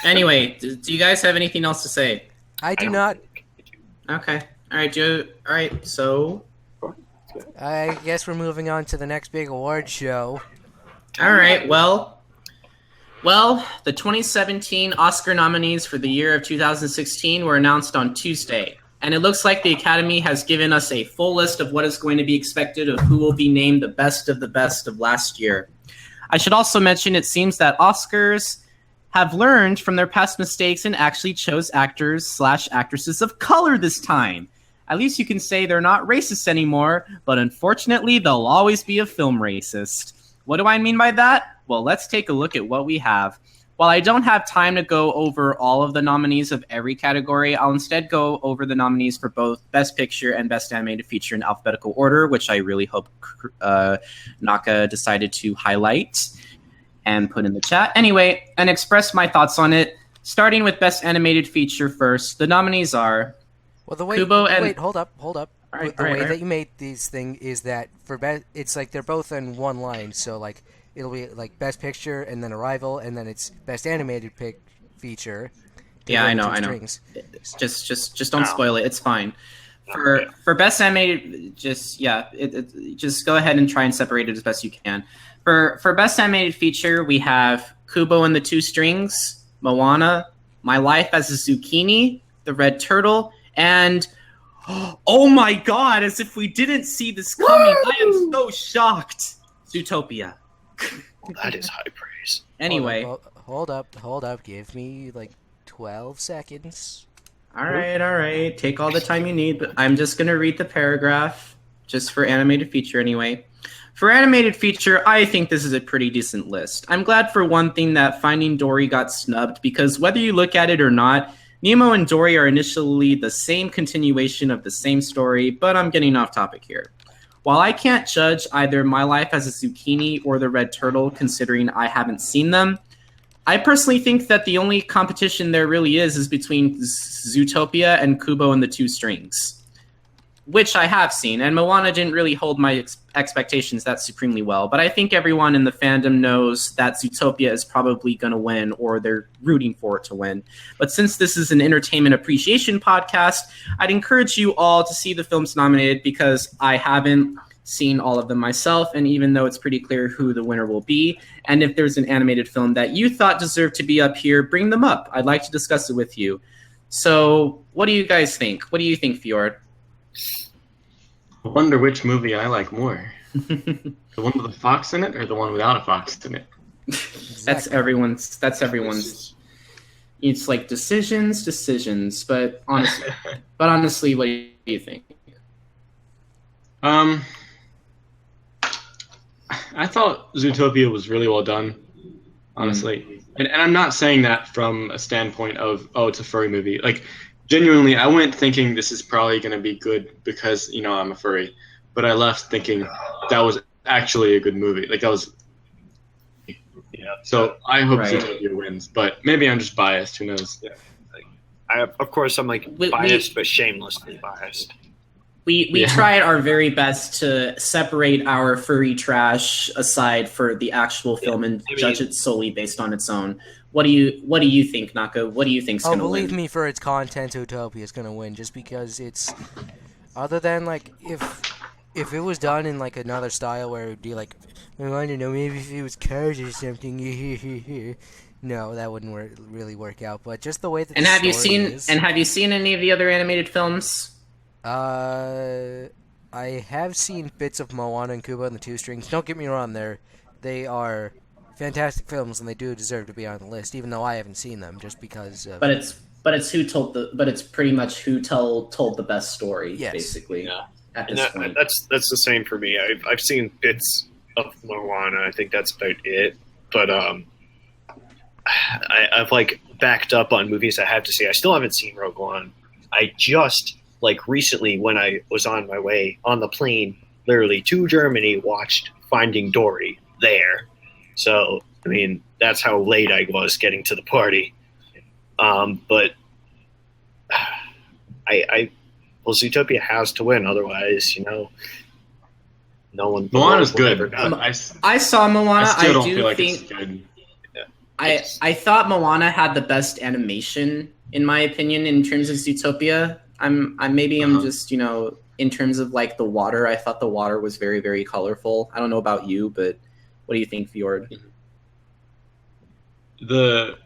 Anyway, do you guys have anything else to say? I do not. Okay. All right. So. I guess we're moving on to the next big award show. All right. Well, the 2017 Oscar nominees for the year of 2016 were announced on Tuesday, and it looks like the Academy has given us a full list of what is going to be expected of who will be named the best of last year. I should also mention it seems that Oscars have learned from their past mistakes and actually chose actors/actresses of color this time. At least you can say they're not racist anymore, but unfortunately, they'll always be a film racist. What do I mean by that? Well, let's take a look at what we have. While I don't have time to go over all of the nominees of every category, I'll instead go over the nominees for both Best Picture and Best Animated Feature in alphabetical order, which I really hope Naka decided to highlight and put in the chat. Anyway, and express my thoughts on it. Starting with Best Animated Feature first, the nominees are Well, the way Kubo and... wait, hold up. Alright, The way alright. that you made these thing is that for it's like they're both in one line. So like it'll be like Best Picture and then Arrival, and then it's Best Animated Feature. Yeah, I know. Just don't spoil it. It's fine. For Best Animated, just go ahead and try and separate it as best you can. For Best Animated Feature, we have Kubo and the Two Strings, Moana, My Life as a Zucchini, The Red Turtle, and oh my God! As if we didn't see this coming, I am so shocked. Zootopia. That is high praise. Anyway, hold up. Give me like 12 seconds. all right. Take all the time you need, but I'm just gonna read the paragraph. just for animated feature anyway. For animated feature, I think this is a pretty decent list. I'm glad for one thing that Finding Dory got snubbed, because whether you look at it or not, Nemo and Dory are initially the same continuation of the same story, but I'm getting off topic here. While I can't judge either My Life as a Zucchini or The Red Turtle, considering I haven't seen them, I personally think that the only competition there really is between Zootopia and Kubo and the Two Strings, which I have seen, and Moana didn't really hold my expectations that supremely well, but I think everyone in the fandom knows that Zootopia is probably going to win, or they're rooting for it to win. But since this is an entertainment appreciation podcast, I'd encourage you all to see the films nominated, because I haven't seen all of them myself, and even though it's pretty clear who the winner will be, and if there's an animated film that you thought deserved to be up here, bring them up. I'd like to discuss it with you. So what do you guys think? What do you think, Fjord? I wonder which movie I like more. The one with a fox in it, or the one without a fox in it? That's everyone's. It's like decisions. But honestly, what do you think? I thought Zootopia was really well done, honestly. And I'm not saying that from a standpoint of, oh, it's a furry movie. Like, genuinely, I went thinking this is probably going to be good because, I'm a furry. But I left thinking that was actually a good movie. Like, that was... Yeah. So I hope Zootopia wins. But maybe I'm just biased. Who knows? Yeah. Of course, I'm biased, but shamelessly biased. We tried our very best to separate our furry trash aside for the actual film and judge it solely based on its own. What do you think, Naka? What do you think's going to win? Believe me, for its content, Zootopia is going to win, just because it's, other than like if it was done in like another style where it would be like, I don't know, maybe if it was cars or something. No, that wouldn't really work out. But just the way that have you seen any of the other animated films? I have seen bits of Moana and Kubo and the Two Strings. Don't get me wrong, they are fantastic films and they do deserve to be on the list, even though I haven't seen them, just because. But it's pretty much who told the best story, basically. Yeah. At this point. That's the same for me. I've seen bits of Moana. I think that's about it. But I've like backed up on movies I have to see. I still haven't seen Rogue One. I just recently, when I was on my way on the plane, literally to Germany, watched Finding Dory there. So, I mean, that's how late I was getting to the party. But Zootopia has to win. Otherwise, no one. Moana's good. I saw Moana. I still don't feel like it's good. I thought Moana had the best animation, in my opinion, in terms of Zootopia. I'm just, in terms of like the water, I thought the water was very, very colorful. I don't know about you, but what do you think, Fjord? The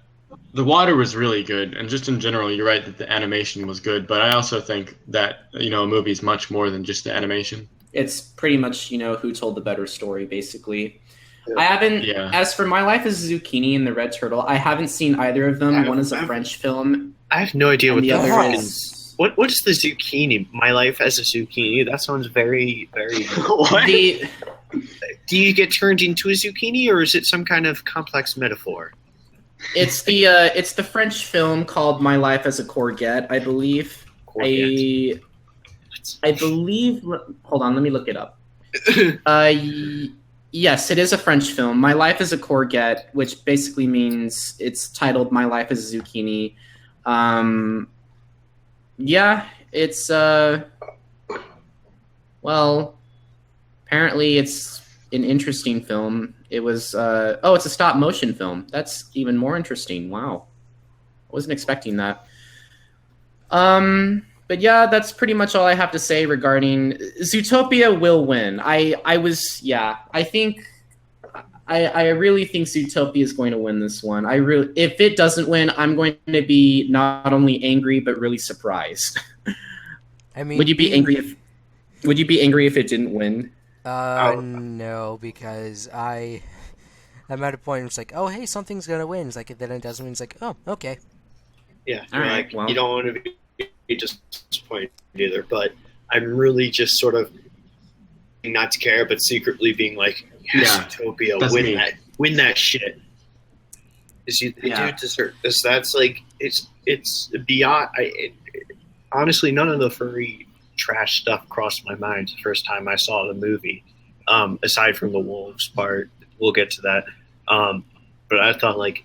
water was really good, and just in general, you're right that the animation was good, but I also think that, a movie is much more than just the animation. It's pretty much, who told the better story, basically. I haven't, as for My Life as a Zucchini and The Red Turtle, I haven't seen either of them. One is a French film. I have no idea what the other is. What is the zucchini? My Life as a Zucchini? That sounds very, very... What? Do you get turned into a zucchini, or is it some kind of complex metaphor? It's the French film called My Life as a Courgette, I believe. Courgette. I believe... Hold on, let me look it up. Yes, it is a French film. My Life as a Courgette, which basically means it's titled My Life as a Zucchini. Yeah, it's, apparently it's an interesting film. It was, it's a stop motion film. That's even more interesting. Wow. I wasn't expecting that. But yeah, that's pretty much all I have to say regarding Zootopia will win. I really think Zootopia is going to win this one. If it doesn't win, I'm going to be not only angry but really surprised. I mean, would you be angry if it didn't win? No, because I'm at a point where it's like, oh hey, something's gonna win. It's like, if then it doesn't win, it's like, oh okay. Yeah, all right. Well, you don't want to be disappointed either, but I'm really just sort of not to care, but secretly being like, yes, Yeah, Utopia, that's me. win that shit. You deserve this. That's like it's beyond. Honestly, none of the furry trash stuff crossed my mind the first time I saw the movie. Aside from the wolves part, we'll get to that. But I thought like,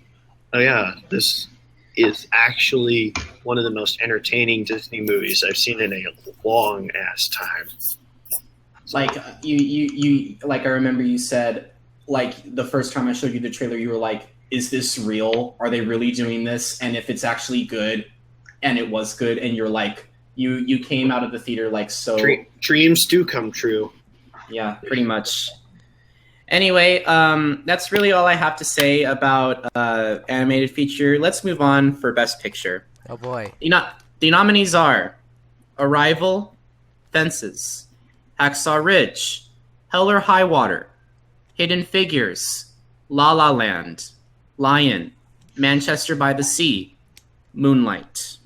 oh yeah, this is actually one of the most entertaining Disney movies I've seen in a long ass time. Like you like I remember you said like the first time I showed you the trailer, you were like, "Is this real? Are they really doing this?" And if it's actually good, and it was good, and you're like, you came out of the theater like so. Dreams do come true. Yeah, pretty much. Anyway, that's really all I have to say about animated feature. Let's move on for Best Picture. Oh boy. The nominees are Arrival, Fences, Hacksaw Ridge, Hell or High Water, Hidden Figures, La La Land, Lion, Manchester by the Sea, Moonlight.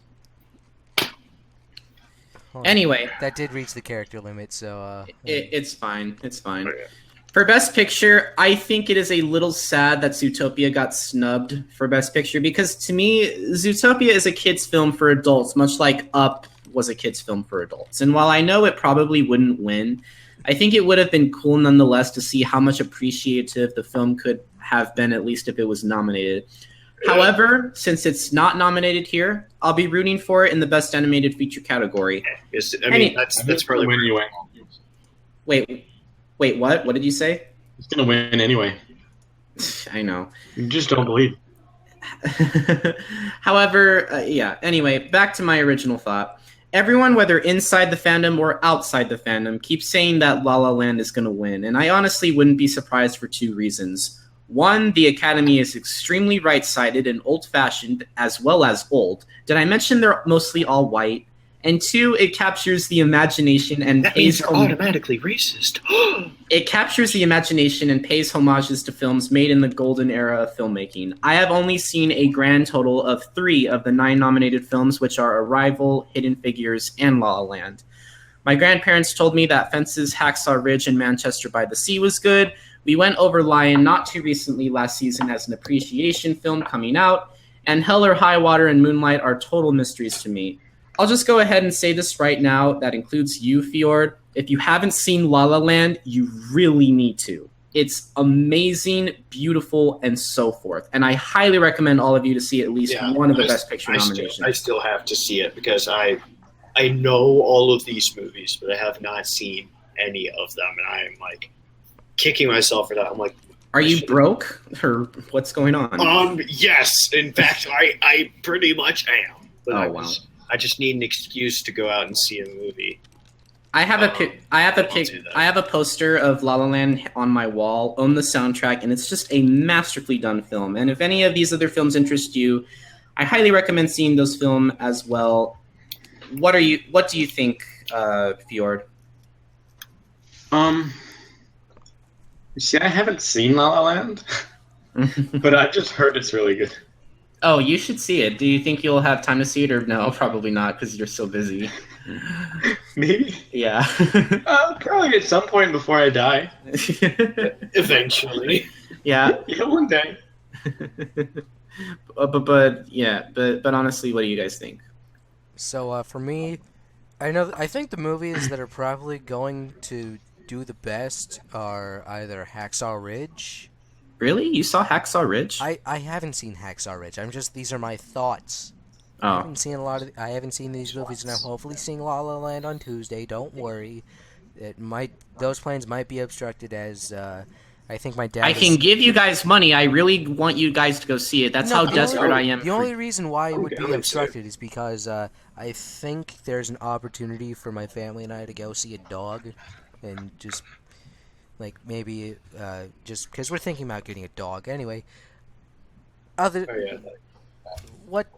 Anyway. That did reach the character limit, so... It's fine. It's fine. Oh, yeah. For Best Picture, I think it is a little sad that Zootopia got snubbed for Best Picture because to me, Zootopia is a kid's film for adults, much like Up was a kid's film for adults. And while I know it probably wouldn't win, I think it would have been cool nonetheless to see how much appreciative the film could have been, at least if it was nominated. However, since it's not nominated here, I'll be rooting for it in the Best Animated Feature category. That's probably win anyway. Wait, what? What did you say? It's gonna win anyway. I know. You just don't believe. However, anyway, back to my original thought. Everyone, whether inside the fandom or outside the fandom, keeps saying that La La Land is going to win, and I honestly wouldn't be surprised for two reasons. One, the Academy is extremely right-sided and old-fashioned, as well as old. Did I mention they're mostly all white? And two, it captures the imagination and that pays means you're automatically racist. It captures the imagination and pays homages to films made in the golden era of filmmaking. I have only seen a grand total of 3 of the 9 nominated films, which are Arrival, Hidden Figures, and La La Land. My grandparents told me that Fences, Hacksaw Ridge, and Manchester by the Sea was good. We went over Lion not too recently last season as an appreciation film coming out, and Hell or High Water and Moonlight are total mysteries to me. I'll just go ahead and say this right now. That includes you, Fjord. If you haven't seen La La Land, you really need to. It's amazing, beautiful, and so forth. And I highly recommend all of you to see at least one of the Best Picture nominations. I still have to see it because I know all of these movies, but I have not seen any of them. And I am like kicking myself for that. I'm like, are you broke or what's going on? Yes. In fact, I pretty much am. But wow. I just need an excuse to go out and see a movie. I have a poster of La La Land on my wall, own the soundtrack, and it's just a masterfully done film. And if any of these other films interest you, I highly recommend seeing those films as well. What do you think, Fjord? See, I haven't seen La La Land, but I've just heard it's really good. Oh, you should see it. Do you think you'll have time to see it, or no? Probably not, because you're so busy. Maybe. Yeah. Probably at some point before I die. Eventually. Yeah. Yeah, one day. But honestly, what do you guys think? So for me, I think the movies that are probably going to do the best are either Hacksaw Ridge. Really? You saw Hacksaw Ridge? I haven't seen Hacksaw Ridge. these are my thoughts. Oh. I haven't seen these movies, and I'm hopefully seeing La La Land on Tuesday. Don't worry. Those plans might be obstructed as I think my dad. I can give you guys money. I really want you guys to go see it. That's how desperate I am. The only reason why it would be obstructed is because I think there's an opportunity for my family and I to go see a dog, and just. Like, maybe, just because we're thinking about getting a dog. Anyway, what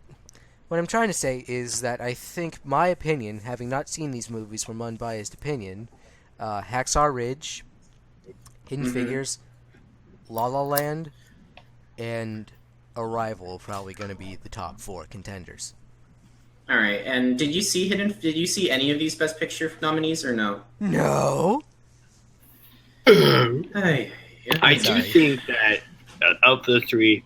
I'm trying to say is that I think my opinion, having not seen these movies from unbiased opinion, Hacksaw Ridge, Hidden Figures, La La Land, and Arrival are probably going to be the top 4 contenders. All right, and did you see any of these Best Picture nominees or no? No. Hey, I do Sorry. think that of the three,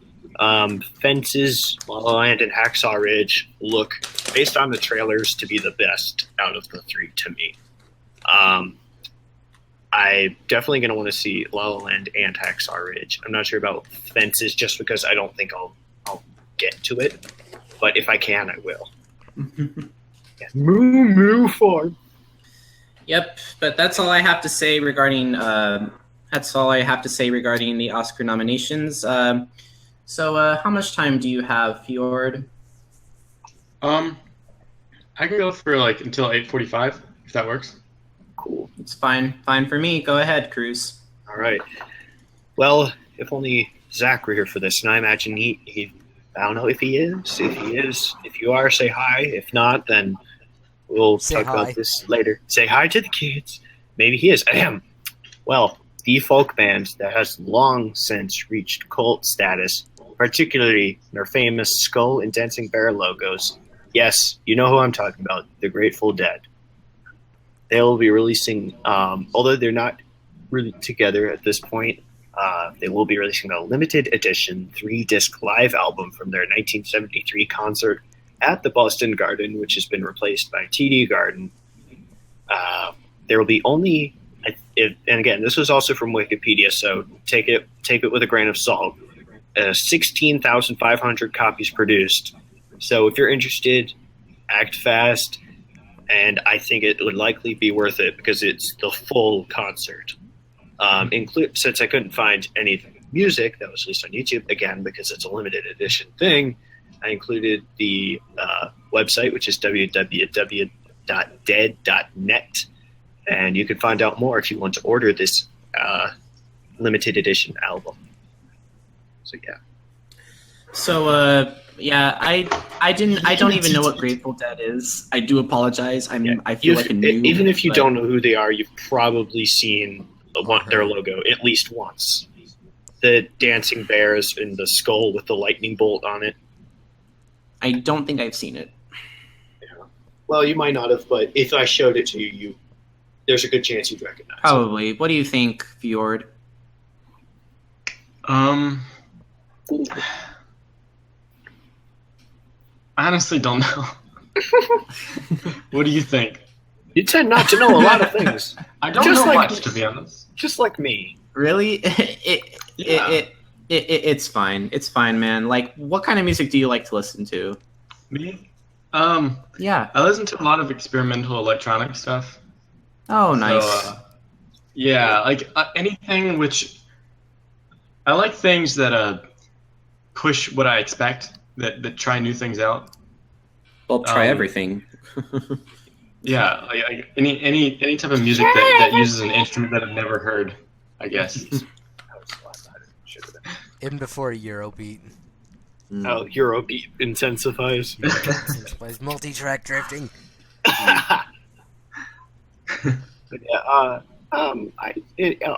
Fences, La La Land, and Hacksaw Ridge look, based on the trailers, to be the best out of the three to me. I'm definitely going to want to see La La Land and Hacksaw Ridge. I'm not sure about Fences just because I don't think I'll get to it. But if I can, I will. Yeah. Moo farm. Yep, but that's all I have to say regarding the Oscar nominations. So how much time do you have, Fjord? I can go for like until 8:45 if that works. Cool. It's fine for me. Go ahead, Krüz. All right. Well, if only Zach were here for this, and I imagine he I don't know if he is. If he is, if you are, say hi. If not, then we'll Say talk hi. about this later. Say hi to the kids. Maybe he is. Ahem. Well, the folk band that has long since reached cult status, particularly their famous Skull and Dancing Bear logos. Yes, you know who I'm talking about, the Grateful Dead. They'll be releasing, although they're not really together at this point, they will be releasing a limited edition 3-disc live album from their 1973 concert at the Boston Garden, which has been replaced by TD Garden. There will be only, and again, this was also from Wikipedia, so take it with a grain of salt. 16,500 copies produced. So if you're interested, act fast, and I think it would likely be worth it because it's the full concert. Since I couldn't find any music that was released on YouTube, again, because it's a limited edition thing, I included the website, which is www.dead.net, and you can find out more if you want to order this limited edition album. So yeah. So yeah, I don't even know what Grateful Dead is. I do apologize. I feel like a noob. Even if you but- don't know who they are, you've probably seen their logo at least once. The dancing bears and the skull with the lightning bolt on it. I don't think I've seen it. Yeah. Well, you might not have, but if I showed it to you, there's a good chance you'd recognize it. Probably. What do you think, Fjord? I honestly don't know. What do you think? You tend not to know a lot of things. I don't Just know like- much, to be honest. Just like me. Really? Yeah. It's fine. It's fine, man. Like, what kind of music do you like to listen to? Me? Yeah. I listen to a lot of experimental electronic stuff. Oh, nice. So, yeah, like anything which I like things that push what I expect, that try new things out. Well, try um, everything. Yeah, like any type of music that uses an instrument that I've never heard, I guess. Even before a Eurobeat. Oh, Eurobeat intensifies. Plays multi-track drifting. But yeah,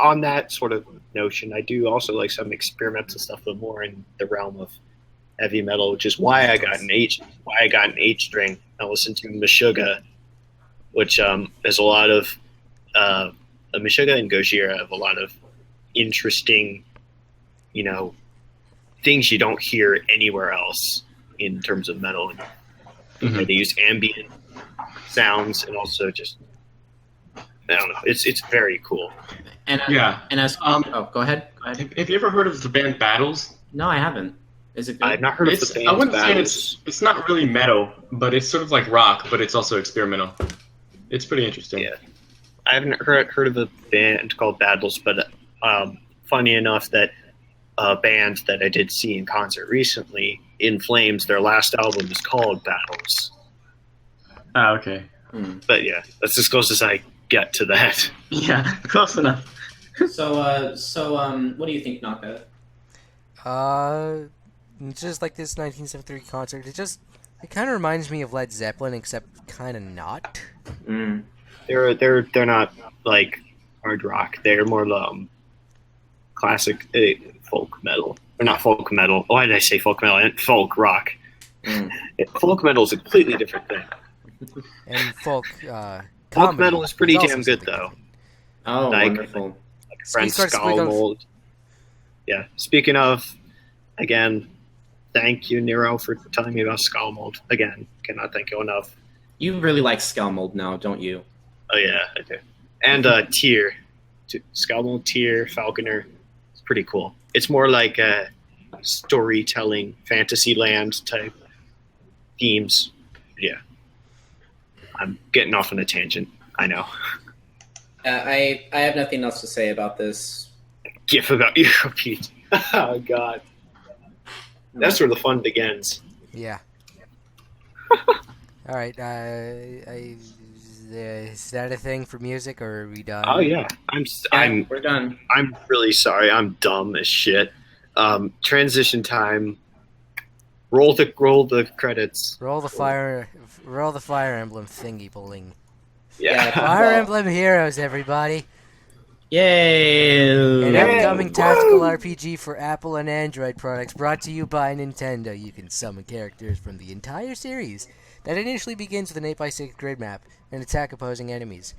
on that sort of notion, I do also like some experimental stuff, but more in the realm of heavy metal, which is why I got an H string. I listened to Meshuggah, which has a lot of Meshuggah and Gojira have a lot of interesting, things you don't hear anywhere else in terms of metal. Mhm. They use ambient sounds and also just, I don't know. It's very cool. And Yeah. And as oh, go ahead. Have you ever heard of the band Battles? No, I haven't. Is it good? I've not heard of It's, the I band wouldn't say Battles. it's not really metal, but it's sort of like rock, but it's also experimental. It's pretty interesting. Yeah. I haven't heard of a band called Battles, but funny enough that a band that I did see in concert recently, In Flames, their last album is called Battles. Ah, okay. But yeah, that's as close as I get to that. Yeah, close enough. So what do you think, Naka? Just like this 1973 concert, it kind of reminds me of Led Zeppelin, except kind of not. They're not like hard rock. They're more classic folk metal. Or not folk metal. Why did I say folk metal? I meant folk rock. Folk metal is a completely different thing. And folk Folk comedy metal is pretty also damn good, something though. Oh, Like- wonderful. Like friend starts squiggling. Skullmold. Yeah. Speaking of, again, thank you, Nero, for telling me about Skullmold. Again, cannot thank you enough. You really like Skullmold now, don't you? Oh yeah, I do. And Tyr, Skullmold, Tyr, Falconer. It's pretty cool. It's more like a storytelling, Fantasyland type themes. Yeah. I'm getting off on a tangent. I know. I have nothing else to say about this. GIF about you, Pete. Oh God. That's where the fun begins. Yeah. All right. Is that a thing for music, or are we done? Oh yeah. We're done. I'm really sorry. I'm dumb as shit. Transition time. Roll the credits. Roll the fire emblem thingy bling. Yeah. Fire Emblem Heroes, everybody. Yay! An upcoming tactical RPG for Apple and Android products brought to you by Nintendo. You can summon characters from the entire series that initially begins with an 8x6 grid map and attack opposing enemies.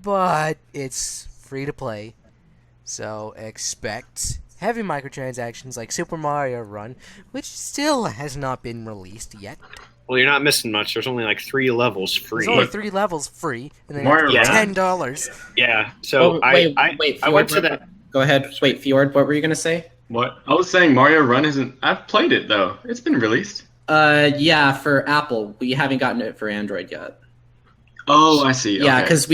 But it's free to play, so expect heavy microtransactions like Super Mario Run, which still has not been released yet. Well, you're not missing much. There's only like 3 levels free. There's only 3 levels free, and then Mario Run? $10. Yeah. So wait, I Fjord, went to that. Go ahead. Wait, Fjord, what were you going to say? What? I was saying Mario Run isn't... I've played it, though. It's been released. Yeah, for Apple. We haven't gotten it for Android yet. Oh, I see. Yeah, Okay. because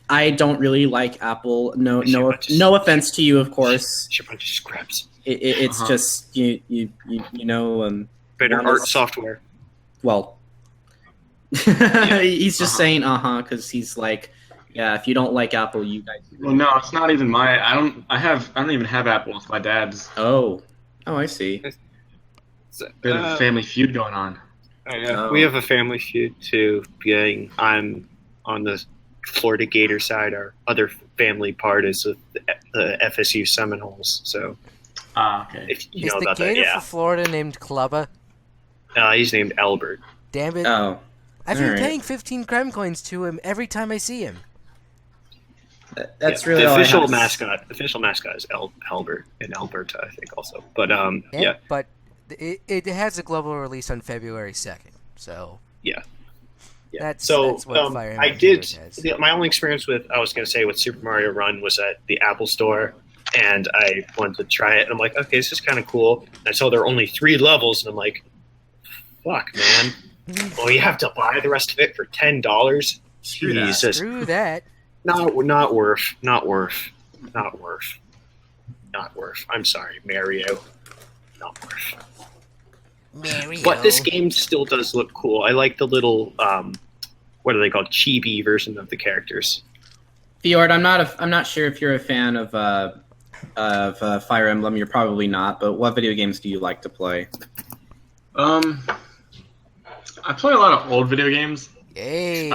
I don't really like Apple. No offense to you, of course. It's a bunch of scraps. It's just you know Better one art is- software. well. He's just saying because he's like, yeah, if you don't like Apple, you guys. Well, no, it's not even my... I don't even have Apple. It's my dad's. Oh, I see. There's a family feud going on. Yeah. We have a family feud too. I'm on the Florida Gator side. Our other family part is the FSU Seminoles. So, Okay. if you Is know the about Gator that, for Florida named Clubba? he's named Albert. Damn it. Oh, I've been alright. paying 15 creme coins to him every time I see him. that's Yeah, really the all I official have to mascot. Official mascot is Albert in Alberta, I think, also. But Yeah. But it has a global release on February 2nd. So Yeah. that's what Fire Emblem I did. Heroes has. My only experience with Super Mario Run was at the Apple Store, and I wanted to try it. And I'm like, okay, this is kind of cool. And I saw there are only 3 levels, and I'm like, fuck, man. Well, you have to buy the rest of it for $10. Jesus, Screw that. not worth. I'm sorry, Mario. Not worth. Mario. But this game still does look cool. I like the little, what are they called, chibi version of the characters. Fjord, I'm not sure if you're a fan of Fire Emblem. You're probably not. But what video games do you like to play? I play a lot of old video games. Hey.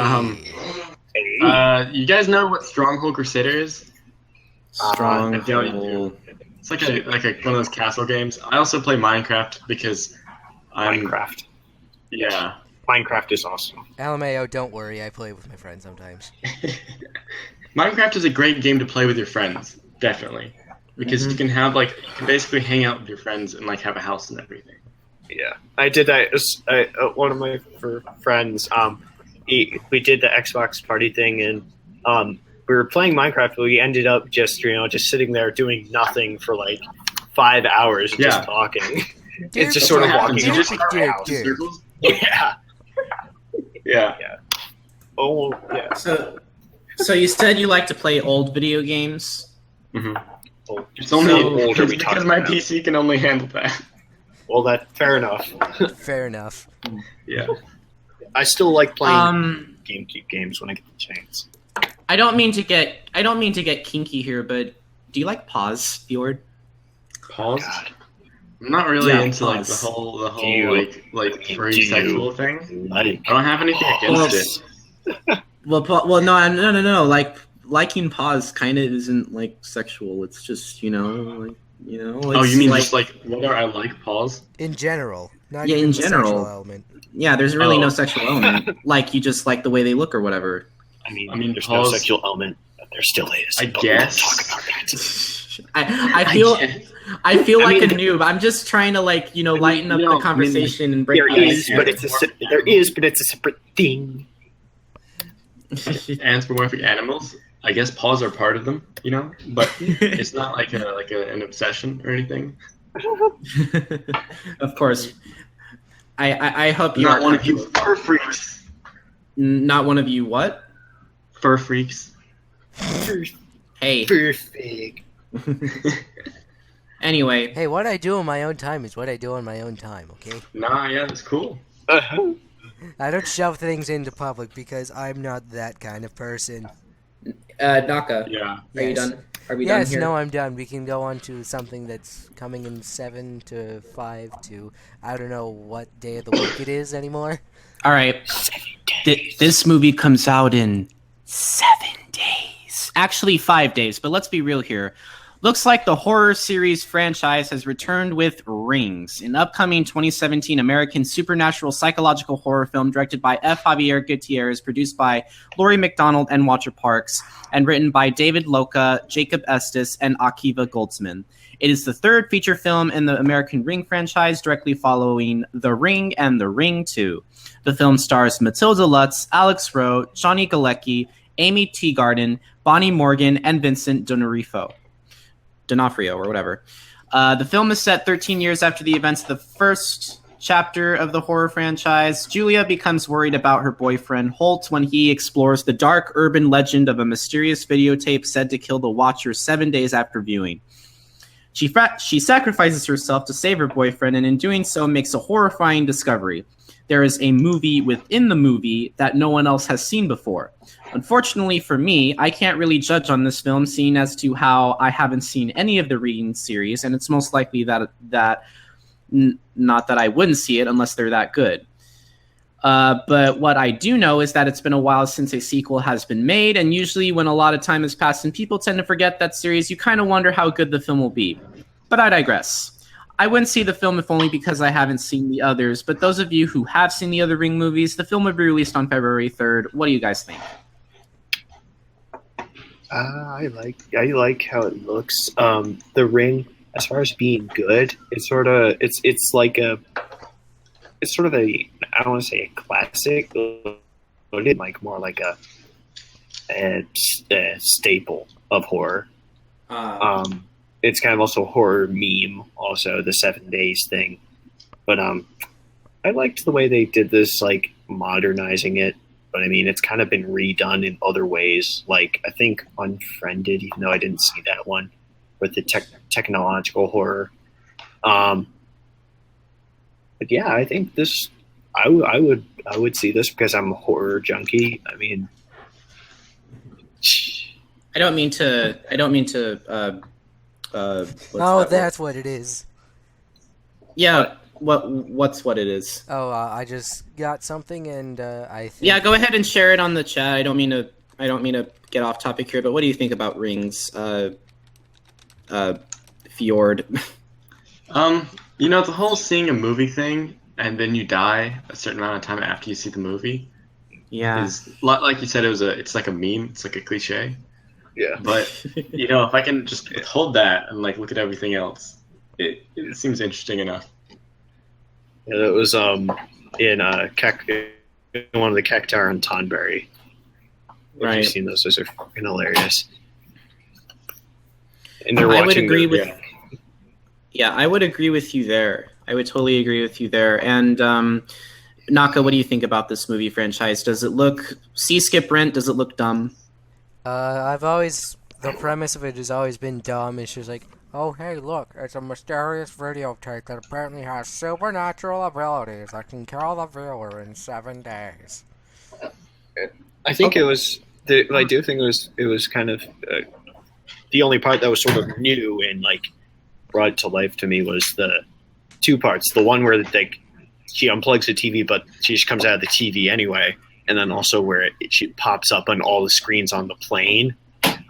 You guys know what Stronghold Crusader is? Strong. I doubt you do. It's like a one of those castle games. I also play Minecraft because Minecraft. Yeah. Minecraft is awesome. LMAO, don't worry. I play with my friends sometimes. Minecraft is a great game to play with your friends, definitely, because you can have you can basically hang out with your friends and have a house and everything. Yeah, I did that. One of my friends, we did the Xbox party thing, and we were playing Minecraft, but we ended up just sitting there doing nothing for 5 hours and just talking. It's just sort of walking You just around our house. circles. Yeah. Yeah. Oh, yeah. So you said you like to play old video games. Mm-hmm. Oh, It's only how old are we because talking my about? PC can only handle that. Well, fair enough. Fair enough. Yeah. I still like playing GameCube games when I get the chance. I don't mean to get kinky here, but do you like pause, Fjord? Pause. God. I'm not really Yeah, into pause. the whole Do you- free do you sexual thing. Like, I don't have anything against it. Well, no. Liking pause kind of isn't sexual. It's just Oh, It's you mean just whether I like pause? In general. Not Yeah, even in the general. sexual element. yeah. There's really no Oh. sexual element. You just like the way they look or whatever. I mean, I mean, there's pause- no sexual element There still is. I but guess. We don't talk about that. I feel like a noob. I'm just trying to lighten up the conversation and break There the is, ice but here. it's a separate thing. Anthropomorphic animals. I guess paws are part of them, but it's not like an obsession or anything. Of course. I hope you Not are one of you fur freaks. Not one of you what? Fur freaks. Hey. Perfect. Anyway. Hey, what I do on my own time is what I do on my own time, okay? Nah, yeah, that's cool. Uh-huh. I don't shove things into public because I'm not that kind of person. Naka. Yeah. Are you done? Are we Yes, done here? no, I'm done. We can go on to something that's coming in 7 to 5 to... I don't know what day of the week it is anymore. All right. This movie comes out in 7 days. Actually, 5 days, but let's be real here. Looks like the horror series franchise has returned with Rings, an upcoming 2017 American supernatural psychological horror film directed by F. Javier Gutierrez, produced by Laurie McDonald and Watcher Parks, and written by David Loca, Jacob Estes, and Akiva Goldsman. It is the third feature film in the American Ring franchise, directly following The Ring and The Ring 2. The film stars Matilda Lutz, Alex Rowe, Johnny Galecki, Amy Teagarden, Bonnie Morgan, and Vincent D'Onofrio, or whatever. The film is set 13 years after the events of the first chapter of the horror franchise. Julia becomes worried about her boyfriend, Holt, when he explores the dark urban legend of a mysterious videotape said to kill the watcher 7 days after viewing. She sacrifices herself to save her boyfriend, and in doing so makes a horrifying discovery. There is a movie within the movie that no one else has seen before. Unfortunately for me, I can't really judge on this film, seeing as to how I haven't seen any of the Reading series, and it's most likely that not that I wouldn't see it unless they're that good. But what I do know is that it's been a while since a sequel has been made, and usually when a lot of time has passed and people tend to forget that series, you kind of wonder how good the film will be. But I digress. I wouldn't see the film if only because I haven't seen the others, but those of you who have seen the other Ring movies, the film will be released on February 3rd. What do you guys think? I like how it looks. The Ring, as far as being good, it's sort of a I don't want to say a classic, but it's like more like a staple of horror. It's kind of also a horror meme, also the 7 days thing. But I liked the way they did this, like modernizing it. But I mean, it's kind of been redone in other ways. Like I think Unfriended, even though I didn't see that one, with the technological horror. But yeah, I think this. I would see this because I'm a horror junkie. I mean, I don't mean to. That's what it is. Yeah. What's what it is? Oh, I just got something, and I think... Yeah, go ahead and share it on the chat. I don't mean to get off topic here, but what do you think about Rings, Fjord? The whole seeing a movie thing and then you die a certain amount of time after you see the movie. Yeah. Is like you said, it's like a meme. It's like a cliche. yeah. But if I can just withhold that and like look at everything else, it seems interesting enough. Yeah, it was in one of the Cactar and Tonberry. If Right. you've seen those are fucking hilarious. And they're I watching. would agree their- with. Yeah, I would agree with you there. I would totally agree with you there. And Naka, what do you think about this movie franchise? Does it look skip rent? Does it look dumb? The premise of it has always been dumb. It's just like, oh hey, look, it's a mysterious videotape that apparently has supernatural abilities that can kill the viewer in 7 days. I think it was. I do think it was kind of the only part that was sort of new and like brought to life to me was the two parts. The one where like she unplugs the TV, but she just comes out of the TV anyway, and then also where she pops up on all the screens on the plane.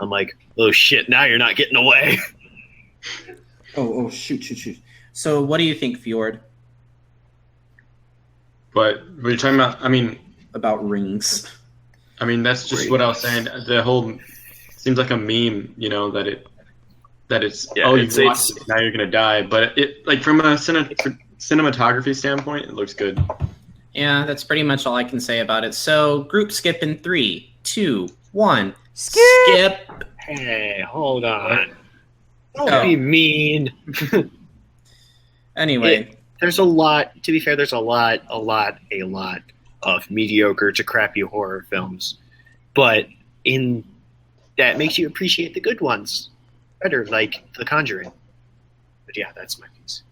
I'm like, oh shit! Now you're not getting away. Oh, shoot. So what do you think, Fjord? But we're talking about. About Rings? That's just what I was saying. The whole seems like a meme, you know, that it's Yeah, oh, you it's- watched it, now you're gonna die. But it like from a cinematography standpoint, it looks good. Yeah, that's pretty much all I can say about it. So, group skip in 3, 2, 1. Skip! Hey, hold on. Don't Oh. be mean. Anyway, There's a lot. To be fair, there's a lot of mediocre to crappy horror films, but that makes you appreciate the good ones better, like The Conjuring. But yeah, that's my piece.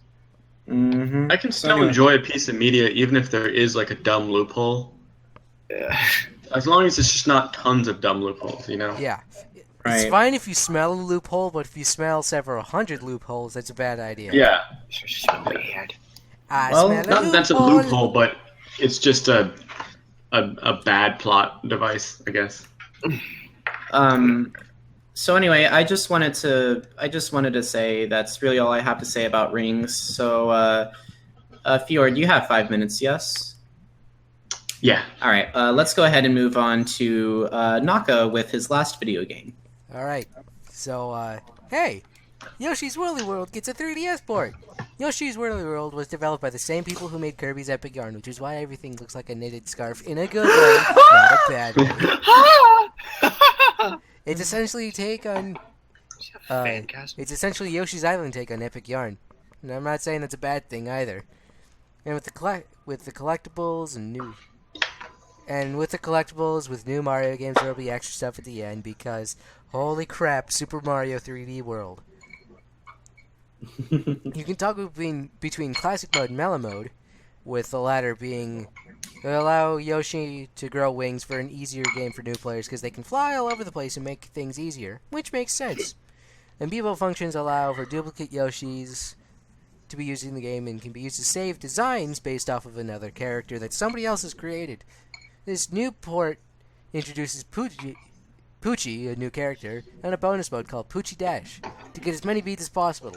mhm. I can still Anyway. enjoy a piece of media even if there is like a dumb loophole, as long as it's just not tons of dumb loopholes, you know. Yeah. Right. It's fine if you smell a loophole, but if you smell several hundred loopholes, that's a bad idea. Yeah, So bad. I Well, smell not that that's a loophole. loophole, but it's just a bad plot device, I guess. So anyway, I just wanted to say that's really all I have to say about rings. So, Fjord, you have 5 minutes, yes? Yeah. All right. Let's go ahead and move on to Naka with his last video game. Alright. So, hey! Yoshi's Woolly World gets a 3DS port! Yoshi's Woolly World was developed by the same people who made Kirby's Epic Yarn, which is why everything looks like a knitted scarf in a good way, not a bad way. It's essentially it's essentially Yoshi's Island take on Epic Yarn. And I'm not saying that's a bad thing either. And with the collectibles with new Mario games, there'll be extra stuff at the end because holy crap, Super Mario 3D World. You can toggle between classic mode and mellow mode, with the latter being allow Yoshi to grow wings for an easier game for new players because they can fly all over the place and make things easier, which makes sense. Amiibo functions allow for duplicate Yoshis to be used in the game and can be used to save designs based off of another character that somebody else has created. This new port introduces Poochy, a new character, and a bonus mode called Poochy Dash to get as many beats as possible.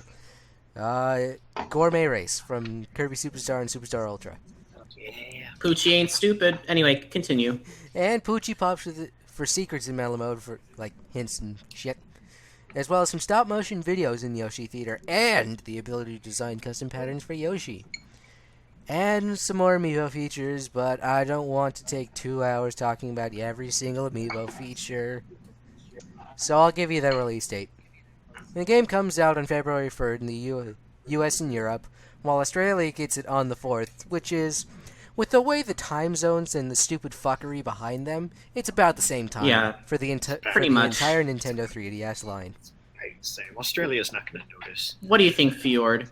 Gourmet Race from Kirby Superstar and Superstar Ultra. Yeah. Poochy ain't stupid. Anyway, continue. And Poochy pops for secrets in mellow mode for like hints and shit. As well as some stop motion videos in Yoshi Theater and the ability to design custom patterns for Yoshi. And some more Amiibo features, but I don't want to take 2 hours talking about every single Amiibo feature. So I'll give you the release date. The game comes out on February 3rd in the US and Europe, while Australia gets it on the 4th, which is, with the way the time zones and the stupid fuckery behind them, it's about the same time for the Pretty much. entire Nintendo 3DS line. Right, same. Australia's not going to notice. What do you think, Fjord?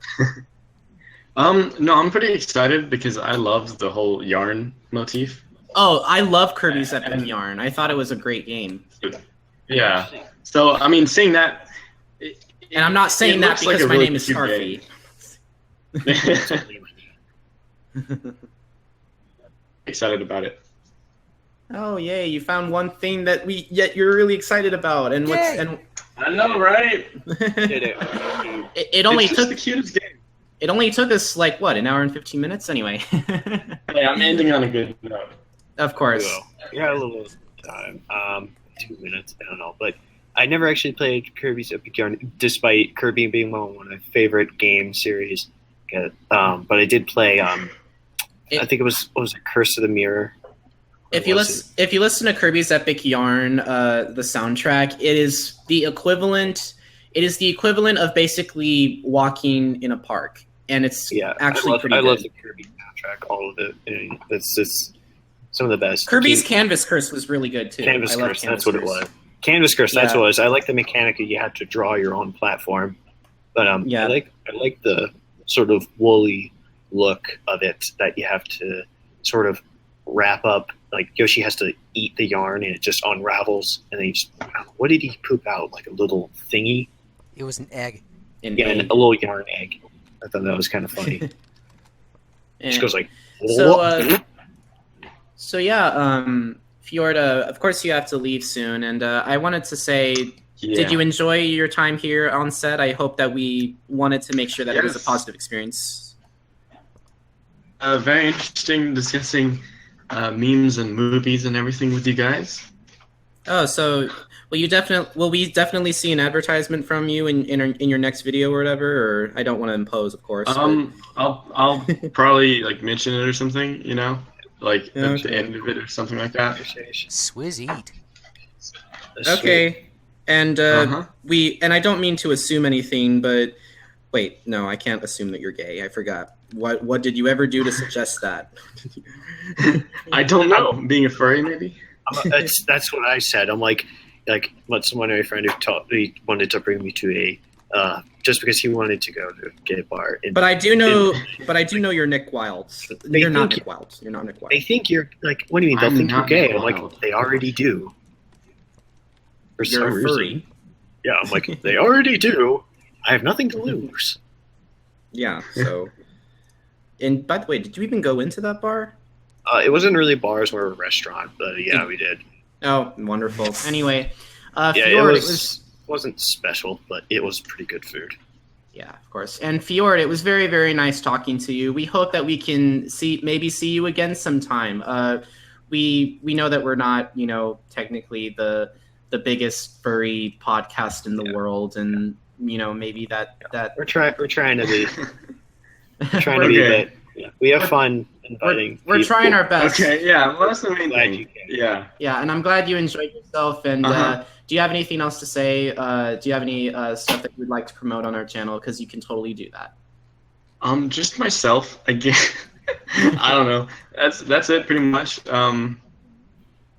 No, I'm pretty excited because I love the whole yarn motif. Oh, I love Kirby's Epic Yarn. I thought it was a great game. Yeah. So, I mean, seeing that... And I'm not saying that looks like because a my really name is cute Scarfy. Excited about it. Oh, yay, you found one thing that you're really excited about. And what's Yay. and I know, right? it only It's just took the cutest game. it only took us like what, an hour and 15 minutes anyway. Hey, I'm ending on a good note. Of course. Well, we got a little time. 2 minutes. I don't know, but I never actually played Kirby's Epic Yarn, despite Kirby being one of my favorite game series. But I did play. I think it was Curse of the Mirror. If you listen to Kirby's Epic Yarn, the soundtrack, it is the equivalent. It is the equivalent of basically walking in a park, and it's actually pretty I good. love the Kirby soundtrack, all of it. And it's just some of the best. Kirby's Canvas Curse was really good too. Canvas I love Curse, Canvas that's what it Curse. was. Canvas Curse, that's Yeah. what it was. I like the mechanic that you have to draw your own platform, but I like the sort of woolly look of it that you have to sort of wrap up. Like Yoshi has to eat the yarn and it just unravels, and then what did he poop out? Like a little thingy? It was an egg. A little yarn egg. I thought that was kind of funny. It just goes like. So yeah, Fjord, of course you have to leave soon, and I wanted to say, did you enjoy your time here on set? I hope that we wanted to make sure that it was a positive experience. Very interesting discussing memes and movies and everything with you guys. Oh, so Will we definitely see an advertisement from you in your next video or whatever? Or I don't want to impose, of course. I'll probably like mention it or something, like at Okay. the end of it or something like that. Swizz eat. Okay, and Uh-huh. and I don't mean to assume anything, but wait, no, I can't assume that you're gay. I forgot. What did you ever do to suggest that? I don't know. Being a furry, maybe. That's what I said. I'm like what someone my friend he wanted to bring me to a just because he wanted to go to a gay bar. But I do know you're Nick Wilds. You're not Nick Wilds. You're not Nick They Wilds. think you're like, what do you mean? They'll I'm think you're not gay. Nick I'm like, Wilde. they already do. For You're some a reason. furry. Yeah, I'm like, they already do. I have nothing to lose. Yeah. So, and by the way, did you even go into that bar? It wasn't really bars or a restaurant, but yeah, we did. Oh, wonderful. Anyway, Yeah, Fjord, it wasn't special, but it was pretty good food. Yeah, of course. And Fjord, it was very, very nice talking to you. We hope that we can see you again sometime. We know that we're not, technically the biggest furry podcast in the world, and maybe that We're trying to be trying to we're, be Okay. a bit. Yeah, we have fun inviting. we're people. trying our best. Okay, yeah, well, that's the main Glad thing. you came. Yeah. Yeah, and I'm glad you enjoyed yourself. And Uh-huh. do you have anything else to say? Do you have any stuff that you'd like to promote on our channel? Because you can totally do that. Just myself again. I don't know. That's it pretty much.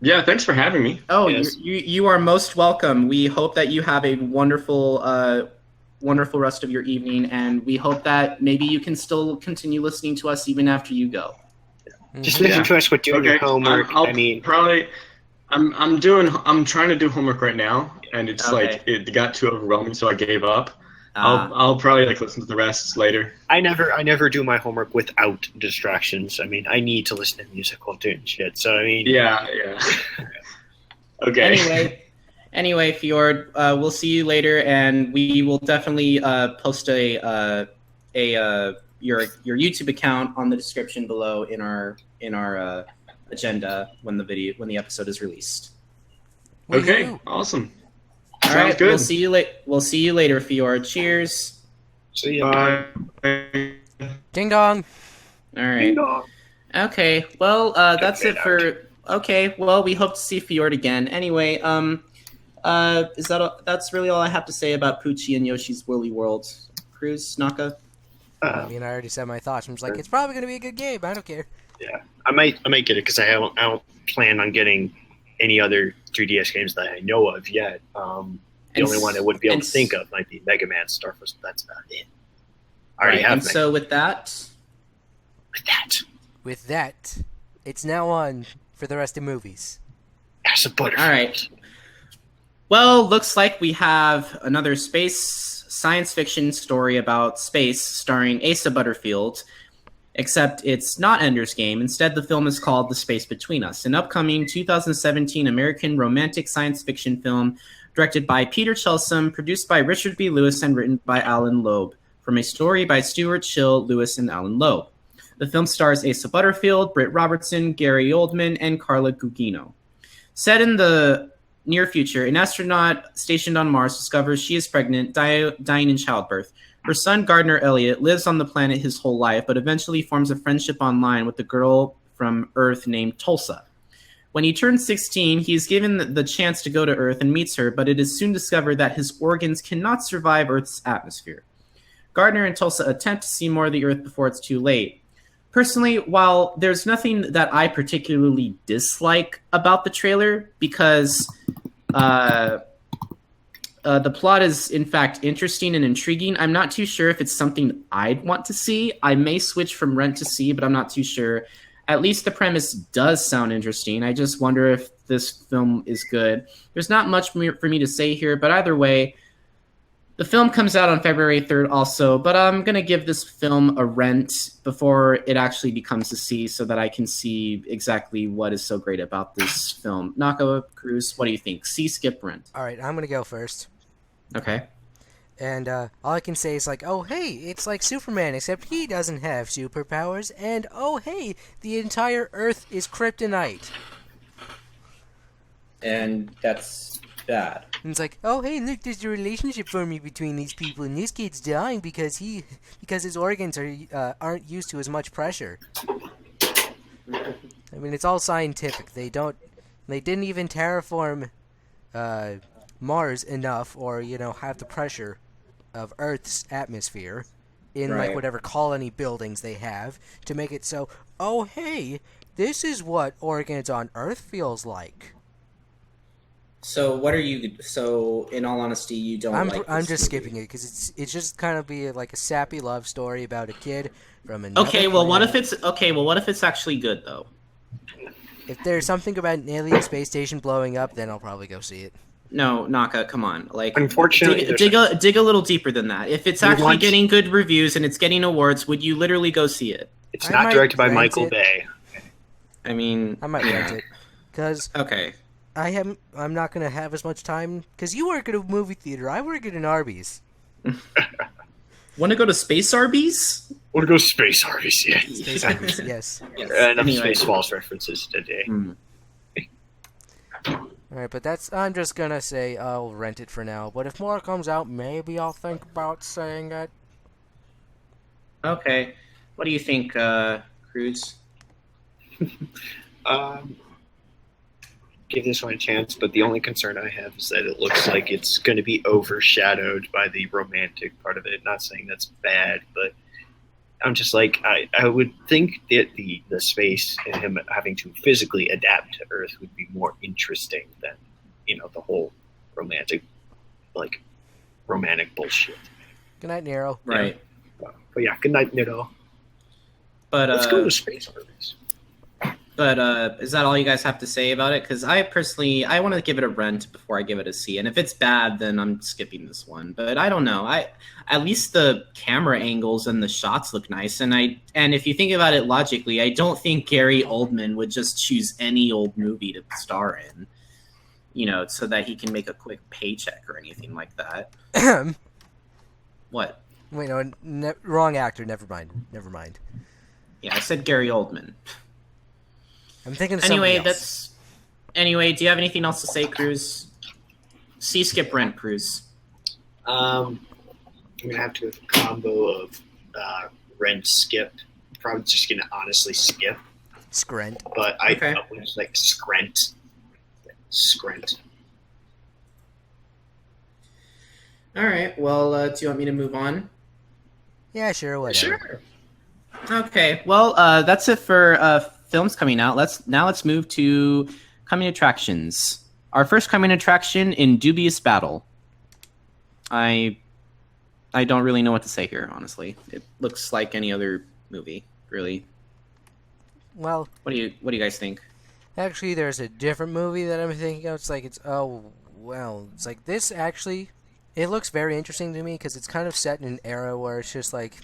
Yeah, thanks for having me. Oh, Yes. you are most welcome. We hope that you have a wonderful wonderful rest of your evening, and we hope that maybe you can still continue listening to us even after you go. Just listen to us with doing your homework. I'll I mean, probably. I'm trying to do homework right now, and it's like it got too overwhelming, so I gave up. I'll probably like listen to the rest later. I never do my homework without distractions. I mean, I need to listen to music while doing shit. So I mean, Yeah. Okay. Anyway, Fjord, we'll see you later, and we will definitely post your YouTube account on the description below in our agenda when the episode is released. Okay. Woohoo. Awesome. All Sounds right, good. We'll see you later, Fjord. Cheers. so yeah. Bye. Ding dong. All right. Okay. Well, that's it for. Okay. Well, we hope to see Fjord again. Anyway, that's really all I have to say about Poochy and Yoshi's Woolly World. Krüz, Naka. I mean, I already said my thoughts. I was like, it's probably going to be a good game. I don't care. Yeah, I might get it because I don't plan on getting any other 3DS games that I know of yet. The only one I would be able to think of might be Mega Man, Starfrost. That's about it. I already have. And so with that, With that, it's now on for the rest of movies. Ass of Butterfield. all right. Well, looks like we have another science fiction story about space starring Asa Butterfield. Except it's not Ender's Game. Instead, the film is called The Space Between Us, an upcoming 2017 American romantic science fiction film directed by Peter Chelsom, produced by Richard B. Lewis, and written by Alan Loeb, from a story by Stuart Chill, Lewis, and Alan Loeb. The film stars Asa Butterfield, Britt Robertson, Gary Oldman, and Carla Gugino. Set in the near future, an astronaut stationed on Mars discovers she is pregnant, dying in childbirth. Her son, Gardner Elliott, lives on the planet his whole life, but eventually forms a friendship online with a girl from Earth named Tulsa. When he turns 16, he is given the chance to go to Earth and meets her, but it is soon discovered that his organs cannot survive Earth's atmosphere. Gardner and Tulsa attempt to see more of the Earth before it's too late. Personally, while there's nothing that I particularly dislike about the trailer, because the plot is, in fact, interesting and intriguing. I'm not too sure if it's something I'd want to see. I may switch from rent to see, but I'm not too sure. At least the premise does sound interesting. I just wonder if this film is good. There's not much for me to say here, but either way, the film comes out on February 3rd also, but I'm going to give this film a rent before it actually becomes a see so that I can see exactly what is so great about this film. Naka, Krüz, what do you think? See, skip, rent. All right, I'm going to go first. Okay. And all I can say is like, oh, hey, it's like Superman, except he doesn't have superpowers. And oh, hey, the entire Earth is kryptonite. And that's bad. And it's like, oh hey, look, there's a relationship forming between these people, and this kid's dying because his organs aren't used to as much pressure. I mean, it's all scientific. They didn't even terraform Mars enough, or have the pressure of Earth's atmosphere in like Right. whatever colony buildings they have to make it so. Oh hey, this is what organs on Earth feels like. So what are you? So in all honesty, you don't. I'm just skipping it because it's just kind of be like a sappy love story about a kid from another Okay, well, what planet. what if it's actually good though? If there's something about an alien space station blowing up, then I'll probably go see it. No, Naka, come on. Like, Unfortunately, dig a little deeper than that. If it's We actually want- getting good reviews and it's getting awards, would you literally go see it? it's I not might directed by rent Michael it. Bay. I mean, I might rent it because okay. I'm not gonna have as much time because you work at a movie theater. I work at an Arby's. Want to go to Space Arby's? Or go Space Arby's, yeah. Space Arby's, yes. Enough Anyway. Spaceballs references today. Hmm. All right, but I'm just gonna say I'll rent it for now. But if more comes out, maybe I'll think about saying it. Okay. What do you think, Krüz? Give this one a chance, but the only concern I have is that it looks like it's going to be overshadowed by the romantic part of it. Not saying that's bad, but I'm just like, I would think that the space and him having to physically adapt to Earth would be more interesting than, the whole romantic bullshit. Good night, Nero. Right. But yeah, good night, Nito. But Let's go to Space Arby's. But is that all you guys have to say about it? Because I personally, I want to give it a rent before I give it a C. And if it's bad, then I'm skipping this one. But I don't know. At least the camera angles and the shots look nice. And if you think about it logically, I don't think Gary Oldman would just choose any old movie to star in, so that he can make a quick paycheck or anything like that. What? Wait, no, wrong actor. Never mind. Yeah, I said Gary Oldman. I'm thinking of Anyway, somebody else. Anyway, do you have anything else to say, Krüz? C skip rent, Krüz. I'm gonna have to have a combo of rent skip. Probably just gonna honestly skip, Scrent. but Okay. I was like scrent. All right. Well, do you want me to move on? Yeah, sure, whatever. Sure. Okay. Well, that's it for films coming out. Let's move to coming attractions. Our first coming attraction in Dubious Battle. I don't really know what to say here, honestly. It looks like any other movie, really. Well, What do you guys think? actually, there's a different movie that I'm thinking of. It's like it's like this actually. It looks very interesting to me because it's kind of set in an era where it's just like,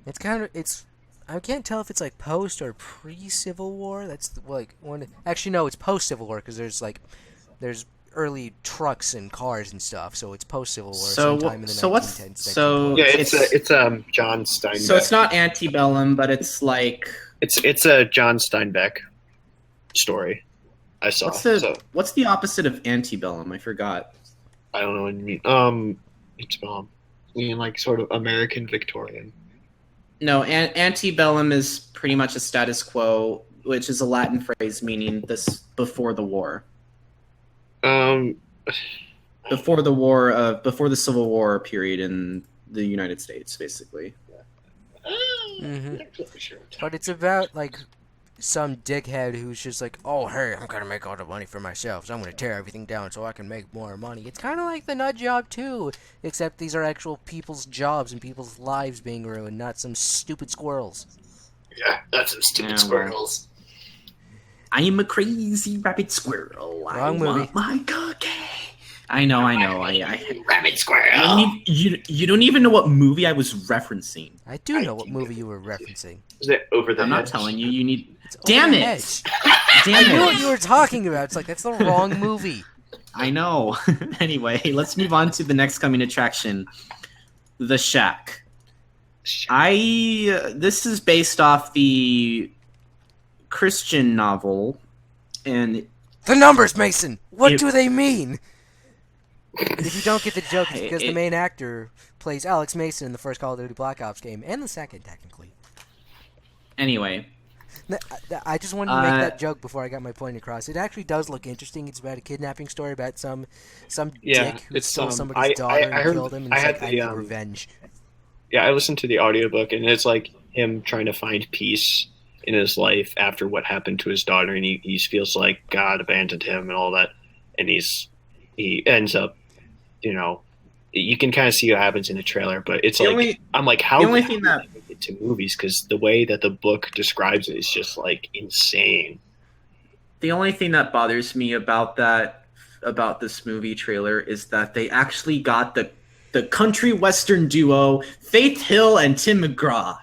it's. I can't tell if it's like post or pre-Civil War. That's like one. Actually, no, it's post-Civil War because there's early trucks and cars and stuff. So it's post-Civil War. Sometime in the 1910s. Yeah, it's John Steinbeck. So it's not antebellum, but it's like It's a John Steinbeck story. I saw. what's the opposite of antebellum? I forgot. I don't know what you mean. It's I mean like sort of American Victorian. No, antebellum is pretty much a status quo, which is a Latin phrase meaning this before the war. Before the Civil War period in the United States, basically. Mhm. Not really sure. But it's about like some dickhead who's just like, oh hey, I'm gonna make all the money for myself, so I'm gonna tear everything down so I can make more money. It's kind of like the Nut Job too, except these are actual people's jobs and people's lives being ruined, not some stupid squirrels. Yeah, that's some stupid Yeah, squirrels. I am a crazy rabbit squirrel. I Wrong movie. want my cookie. I know. Rabbit squirrel. You don't even know what movie I was referencing. I do know what movie you were referencing. Is it Over the I'm not Hedge? telling you. You need. It's Damn Over the it! Hedge. Damn I knew what it! you were talking about. It's like that's the wrong movie. I know. Anyway, let's move on to the next coming attraction, The Shack. This is based off the Christian novel, and The numbers, Mason. What It- do they mean? If you don't get the joke, it's because the It- main actor plays Alex Mason in the first Call of Duty Black Ops game, and the second, technically. Anyway, I just wanted to make that joke before I got my point across. It actually does look interesting. It's about a kidnapping story about some Yeah, dick who it's, stole I somebody's daughter and heard- killed him, and I he's had like, I the, need revenge. Yeah, I listened to the audiobook, and it's like him trying to find peace in his life after what happened to his daughter, and he feels like God abandoned him and all that, and he ends up, you know, you can kind of see what happens in the trailer, but it's I'm like, how the only how thing did that- they make it to movies? Because the way that the book describes it is just like insane. the only thing that bothers me about this movie trailer is that they actually got the country western duo Faith Hill and Tim McGraw.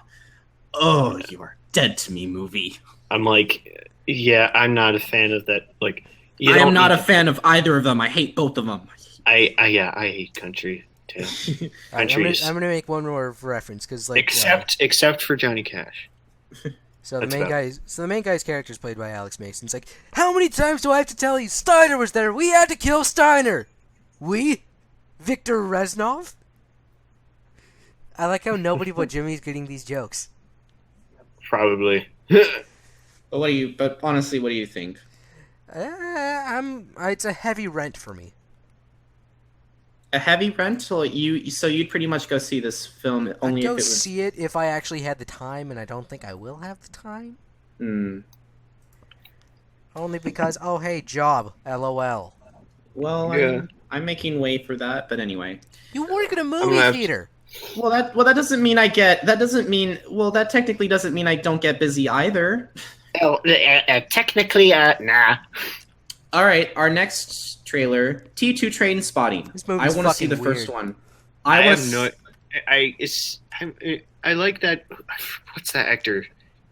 Oh, you are dead to me, movie. I'm like, yeah, I'm not a fan of that. Like, I am not a fan of either of them. I hate both of them. I hate country too. All right, Countries. I'm gonna make one more reference because like except for Johnny Cash. so the that's main about guy's character is played by Alex Mason. It's like, how many times do I have to tell you? Steiner was there. We had to kill Steiner. We, Victor Reznov. I like how nobody but Jimmy's getting these jokes. Probably. But honestly, what do you think? It's a heavy rent for me. A heavy rental? So you'd pretty much go see this film only I'd if go it was. see it if I actually had the time, and I don't think I will have the time. Hmm. Only because, oh hey, job, LOL. Well, Yeah. I'm making way for that, but anyway. You work at a I'm movie gonna have theater. Well, that doesn't mean that technically doesn't mean I don't get busy either. Oh, technically, nah. All right, our next trailer, T2 Train Spotting. This I movie's want to see the fucking first weird. one. I wanna have no. I like that. What's that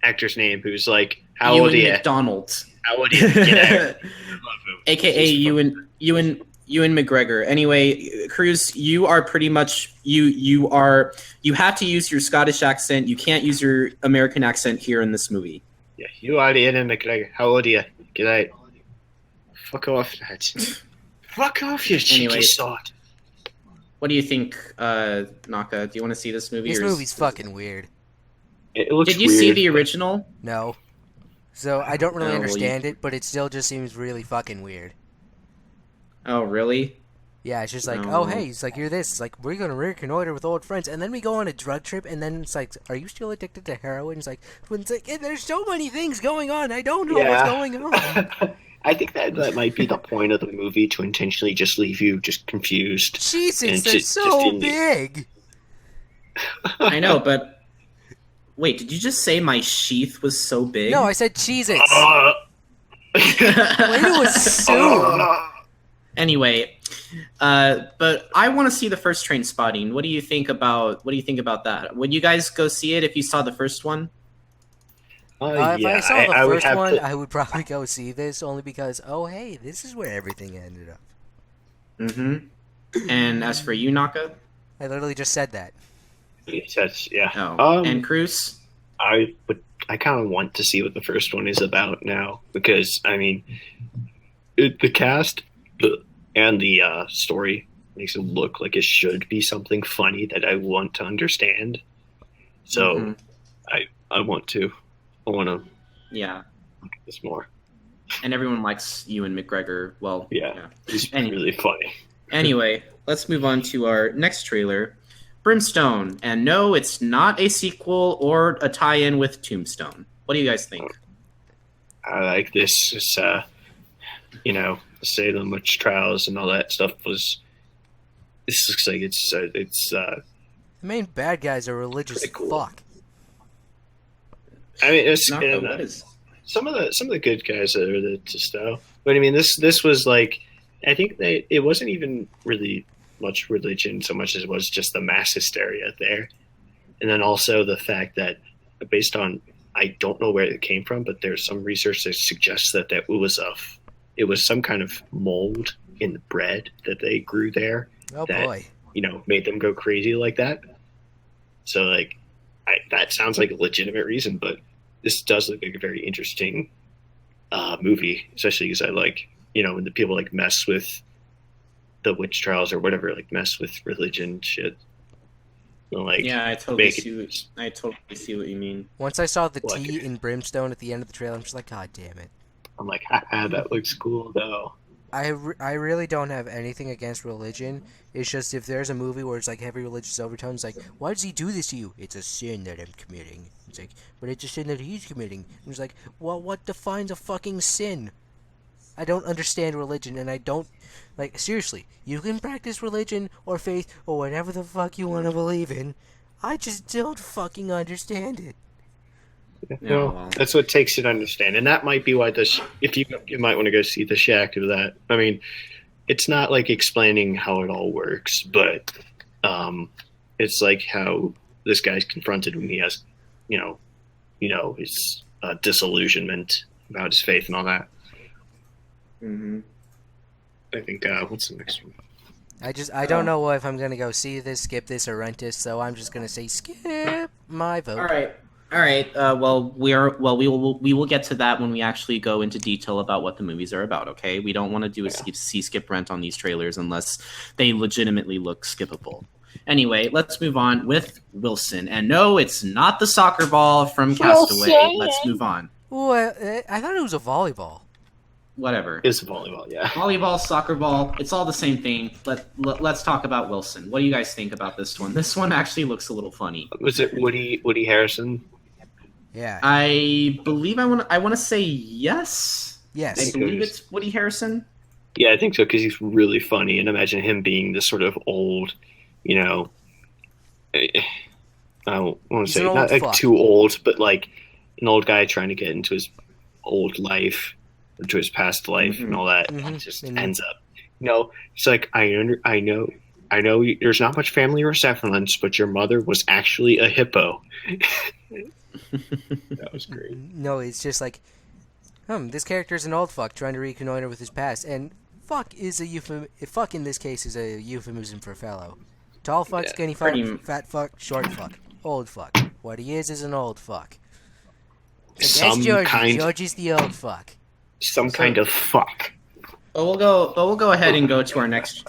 actor's name? Who's like, how old are Ewan you? McDonald, How old are you? Get out. I love him. aka He's Ewan McGregor. Anyway, Krüz, you are pretty much you have to use your Scottish accent. You can't use your American accent here in this movie. Yeah, you are the Ewan McGregor. How old are you? Get out. Fuck off, lads. Fuck off, you cheeky Anyway. sod. What do you think, Naka? Do you want to see this movie? This or is- movie's fucking weird. It looks Did you weird. see the original? No. So I don't really Oh, well, understand it, but it still just seems really fucking weird. Oh, really? Yeah, it's just like, No. oh hey, it's like you're this. It's like we're gonna reconnoiter with old friends, and then we go on a drug trip, and then it's like, are you still addicted to heroin? It's like, there's so many things going on. I don't know what's going on. I think that might be the point of the movie, to intentionally just leave you just confused. Jesus, And they're just so in the- big. I know, but wait, did you just say my sheath was so big? No, I said Cheez-Its. Uh, Way to assume. Anyway, but I want to see the first Train Spotting. What do you think about that? Would you guys go see it if you saw the first one? If yeah, I saw the I would first have one, to- I would probably go see this only because, oh hey, this is where everything ended up. Mm-hmm. And as for you, Naka? I literally just said that. Yeah. Oh, and Krüz? I kind of want to see what the first one is about now, because I mean, the cast and the story makes it look like it should be something funny that I want to understand. So Mhm. I want to Yeah. look at this more. And everyone likes Ewan McGregor. Well, Yeah, he's Anyway. really funny. Anyway, let's move on to our next trailer, Brimstone. And no, it's not a sequel or a tie-in with Tombstone. What do you guys think? I like this. It's, the Salem witch trials and all that stuff was. This looks like it's The main bad guys are religious Pretty cool. fuck. I mean, it's Naka, and, what is? some of the good guys that are the stuff. But I mean, this was like, I think it wasn't even really much religion so much as it was just the mass hysteria there, and then also the fact that based on, I don't know where it came from, but there's some research that suggests that it was some kind of mold in the bread that they grew there Oh that boy. made them go crazy like that. So like, that sounds like a legitimate reason, but this does look like a very interesting movie, especially because I like when the people like mess with the witch trials or whatever like mess with religion shit. Like, Yeah, I totally make it- see what you mean. Once I saw the Like T it. in Brimstone at the end of the trailer, I'm just like, God damn it. I'm like, haha, that looks cool though. I really don't have anything against religion. It's just if there's a movie where it's like heavy religious overtones, like, why does he do this to you? It's a sin that I'm committing. It's like, but it's a sin that he's committing. And it's like, well, what defines a fucking sin? I don't understand religion, and I don't, like, seriously, you can practice religion or faith or whatever the fuck you want to believe in. I just don't fucking understand it. Yeah, well. That's what takes you to understand, and that might be why if you might want to go see the Shack of that. I mean, it's not like explaining how it all works, but it's like how this guy's confronted when he has, his disillusionment about his faith and all that. Mm-hmm. I think what's the next one? I don't know if I'm gonna go see this, skip this, or rent this, so I'm just gonna say skip my vote. All right. We will get to that when we actually go into detail about what the movies are about. Okay, we don't want to do a skip rent on these trailers unless they legitimately look skippable. Anyway, let's move on with Wilson. And no, it's not the soccer ball from Castaway. Let's move on. Well, I thought it was a volleyball. Whatever. It's volleyball, yeah. Volleyball, soccer ball, it's all the same thing. Let's talk about Wilson. What do you guys think about this one? This one actually looks a little funny. Was it Woody Harrison? Yeah. I believe I want to say yes. Yes. I believe it's Woody Harrison. Yeah, I think so, because he's really funny, and imagine him being this sort of old, I don't want to say not like too old, but like an old guy trying to get into his old life, into his past life, and all that. It just ends up, it's like I know there's not much family resemblance, but your mother was actually a hippo. That was great. No, it's just like, this character's an old fuck trying to reconnoiter with his past, and fuck is a euphemism. Fuck in this case is a euphemism for fellow. Tall fuck, skinny fuck, fat fuck, short fuck, old fuck. What he is an old fuck. So Georgie's the old fuck. Some kind of fuck. But we'll go ahead and go to our next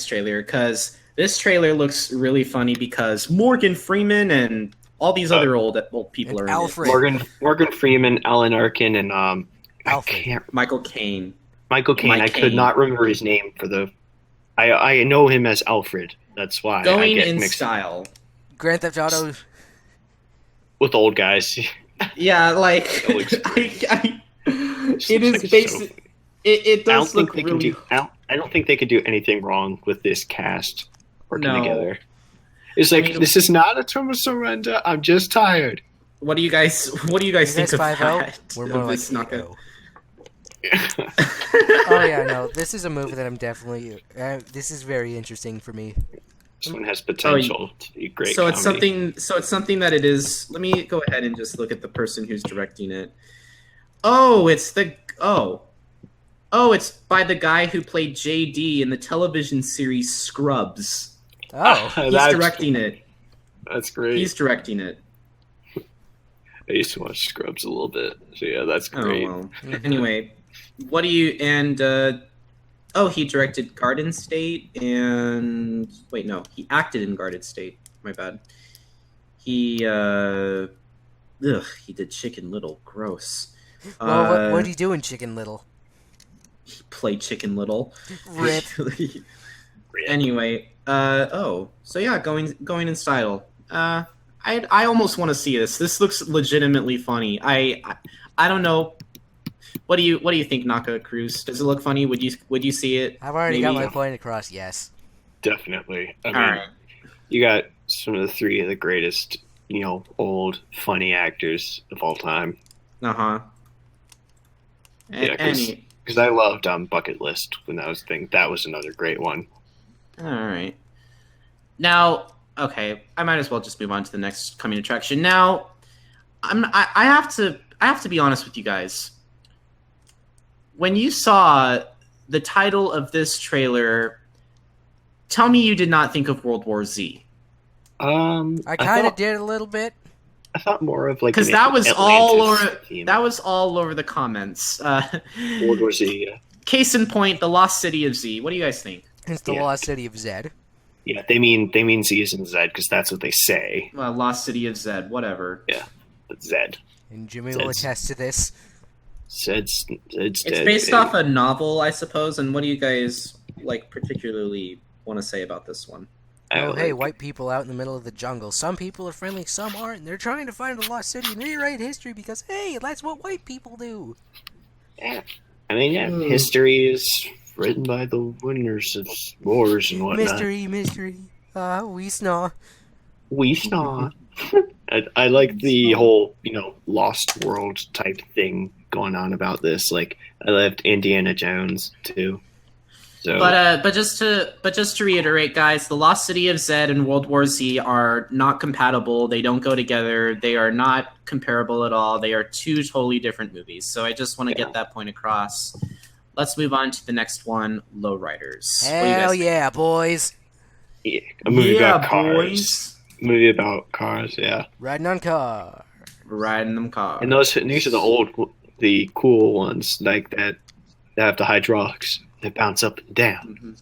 trailer, because this trailer looks really funny because Morgan Freeman and all these other old people are Alfred. in it. Morgan Freeman, Alan Arkin, and Alfred. Michael Caine. Michael Caine. I could not remember his name for the. I know him as Alfred. That's why Going I get in mixed style. Grand Theft Auto. With old guys. Yeah, like it is basic. It does look really. I don't think they could do anything wrong with this cast working No. together. It's like, this is not a term of surrender. I'm just tired. What do you guys think of 5-0? that? We're more Of like this knockout? 8-0. Oh yeah, no. This is a movie that I'm definitely. This is very interesting for me. This one has potential to be great. So comedy. it's something that it is. Let me go ahead and just look at the person who's directing it. It's by the guy who played JD in the television series Scrubs. Oh, He's directing it. That's great. He's directing it. I used to watch Scrubs a little bit, so yeah, that's great. Oh well. Anyway, what do you he directed Garden State and he acted in Garden State. My bad. He did Chicken Little. Gross. Well, what do you do in Chicken Little? He played Chicken Little. Rip. Anyway, so yeah, going in style. I almost want to see this. This looks legitimately funny. I don't know. What do you think, Krüz? Does it look funny? Would you see it? I've already got my point across. Yes. Definitely. I mean, All right. You got some of the three of the greatest, old funny actors of all time. Uh-huh. Yeah, because I loved Bucket List when that was a thing. That was another great one. All right. Now, okay, I might as well just move on to the next coming attraction. Now, I have to be honest with you guys. When you saw the title of this trailer, tell me you did not think of World War Z. I kind of did a little bit. I thought more of like because that was all over the comments. World War Z. Yeah. Case in point, the Lost City of Z. What do you guys think? It's the Yeah. lost city of Zed. Yeah, they mean Season Z because that's what they say. Well, Lost City of Zed, whatever. But Zed. And Jimmy will Zed's- attest to this. Zed's It's dead, based baby. off a novel, I suppose. And what do you guys particularly want to say about this one? I Oh, hey, like- white people out in the middle of the jungle. Some people are friendly, some aren't. And they're trying to find a lost city and rewrite history because, hey, that's what white people do. Yeah. I mean, history is written by the winners of wars and whatnot. Mystery. We snaw. We saw. I like the whole, Lost World type thing going on about this. Like, I loved Indiana Jones too. So, But just to reiterate, guys, the Lost City of Zed and World War Z are not compatible. They don't go together. They are not comparable at all. They are two totally different movies. So I just want to get that point across. Let's move on to the next one, Lowriders. What do you guys Hell think? yeah, boys. yeah, a movie about cars. boys. Movie about cars, yeah. Riding on car. Riding them cars. And these are the cool ones, like that have the hydraulics that bounce up and down. Mhm.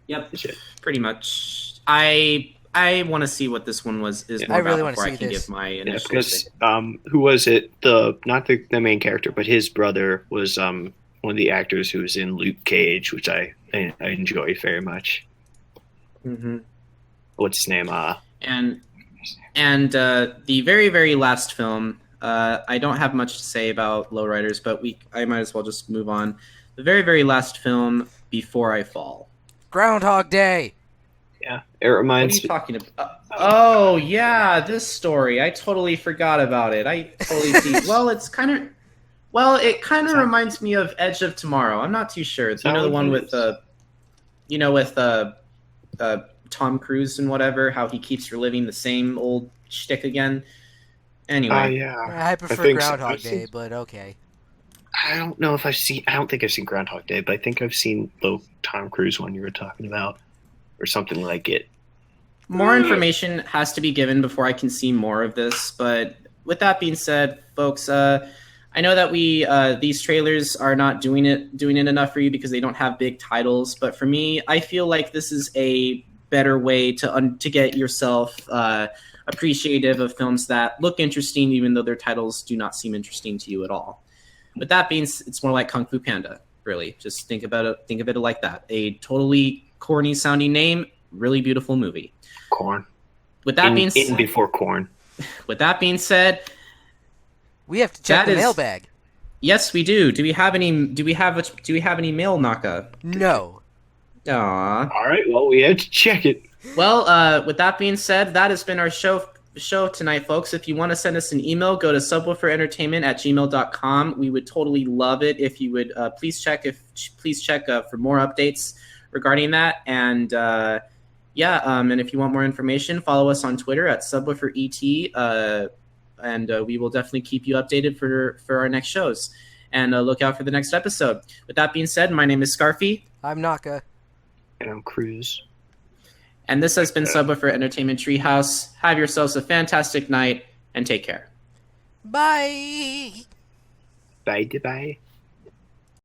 Yep, Shit. pretty much. I want to see what this one is Yeah. more I really about wanna before I see can this. give my Yeah, initial because thing. who was it? Not the main character, but his brother was one of the actors who was in Luke Cage, which I enjoy very much. Mm-hmm. What's his name? And the very, very last film, I don't have much to say about Lowriders, but I might as well just move on. The very, very last film, Before I Fall. Groundhog Day. Yeah, it What are reminds you me. talking about? Oh, yeah, this story. I totally forgot about it. I totally see. Well, it kind of reminds me of Edge of Tomorrow. I'm not too sure. You know the one with Tom Cruise and whatever, how he keeps reliving the same old shtick again. Anyway, Yeah. I prefer think so. Groundhog I've seen- Day, but okay. I don't know if I've seen. I don't think I've seen Groundhog Day, but I think I've seen the Tom Cruise one you were talking about, or something like it. more information has to be given before I can see more of this. But with that being said, folks, I know that these trailers are not doing it enough for you because they don't have big titles. But for me, I feel like this is a better way to get yourself appreciative of films that look interesting, even though their titles do not seem interesting to you at all. With that being, it's more like Kung Fu Panda. Really, just think of it like that. A totally corny sounding name, really beautiful movie. Corn. With that being In before corn. with that being said, We have to check That the is- mailbag. yes, we do. Do we have any mail, Naka? No. Aww. All right. Well, we had to check it. Well, with that being said, that has been our show tonight, folks. If you want to send us an email, go to subwooferentertainment@gmail.com. We would totally love it if you would please check for more updates regarding that. And and if you want more information, follow us on Twitter at subwooferet. And we will definitely keep you updated for our next shows. And look out for the next episode. With that being said, my name is Scarfy. I'm Naka. And I'm Krüz. And this has been Subwoofer Entertainment Treehouse. Have yourselves a fantastic night and take care. Bye. Bye. Bye.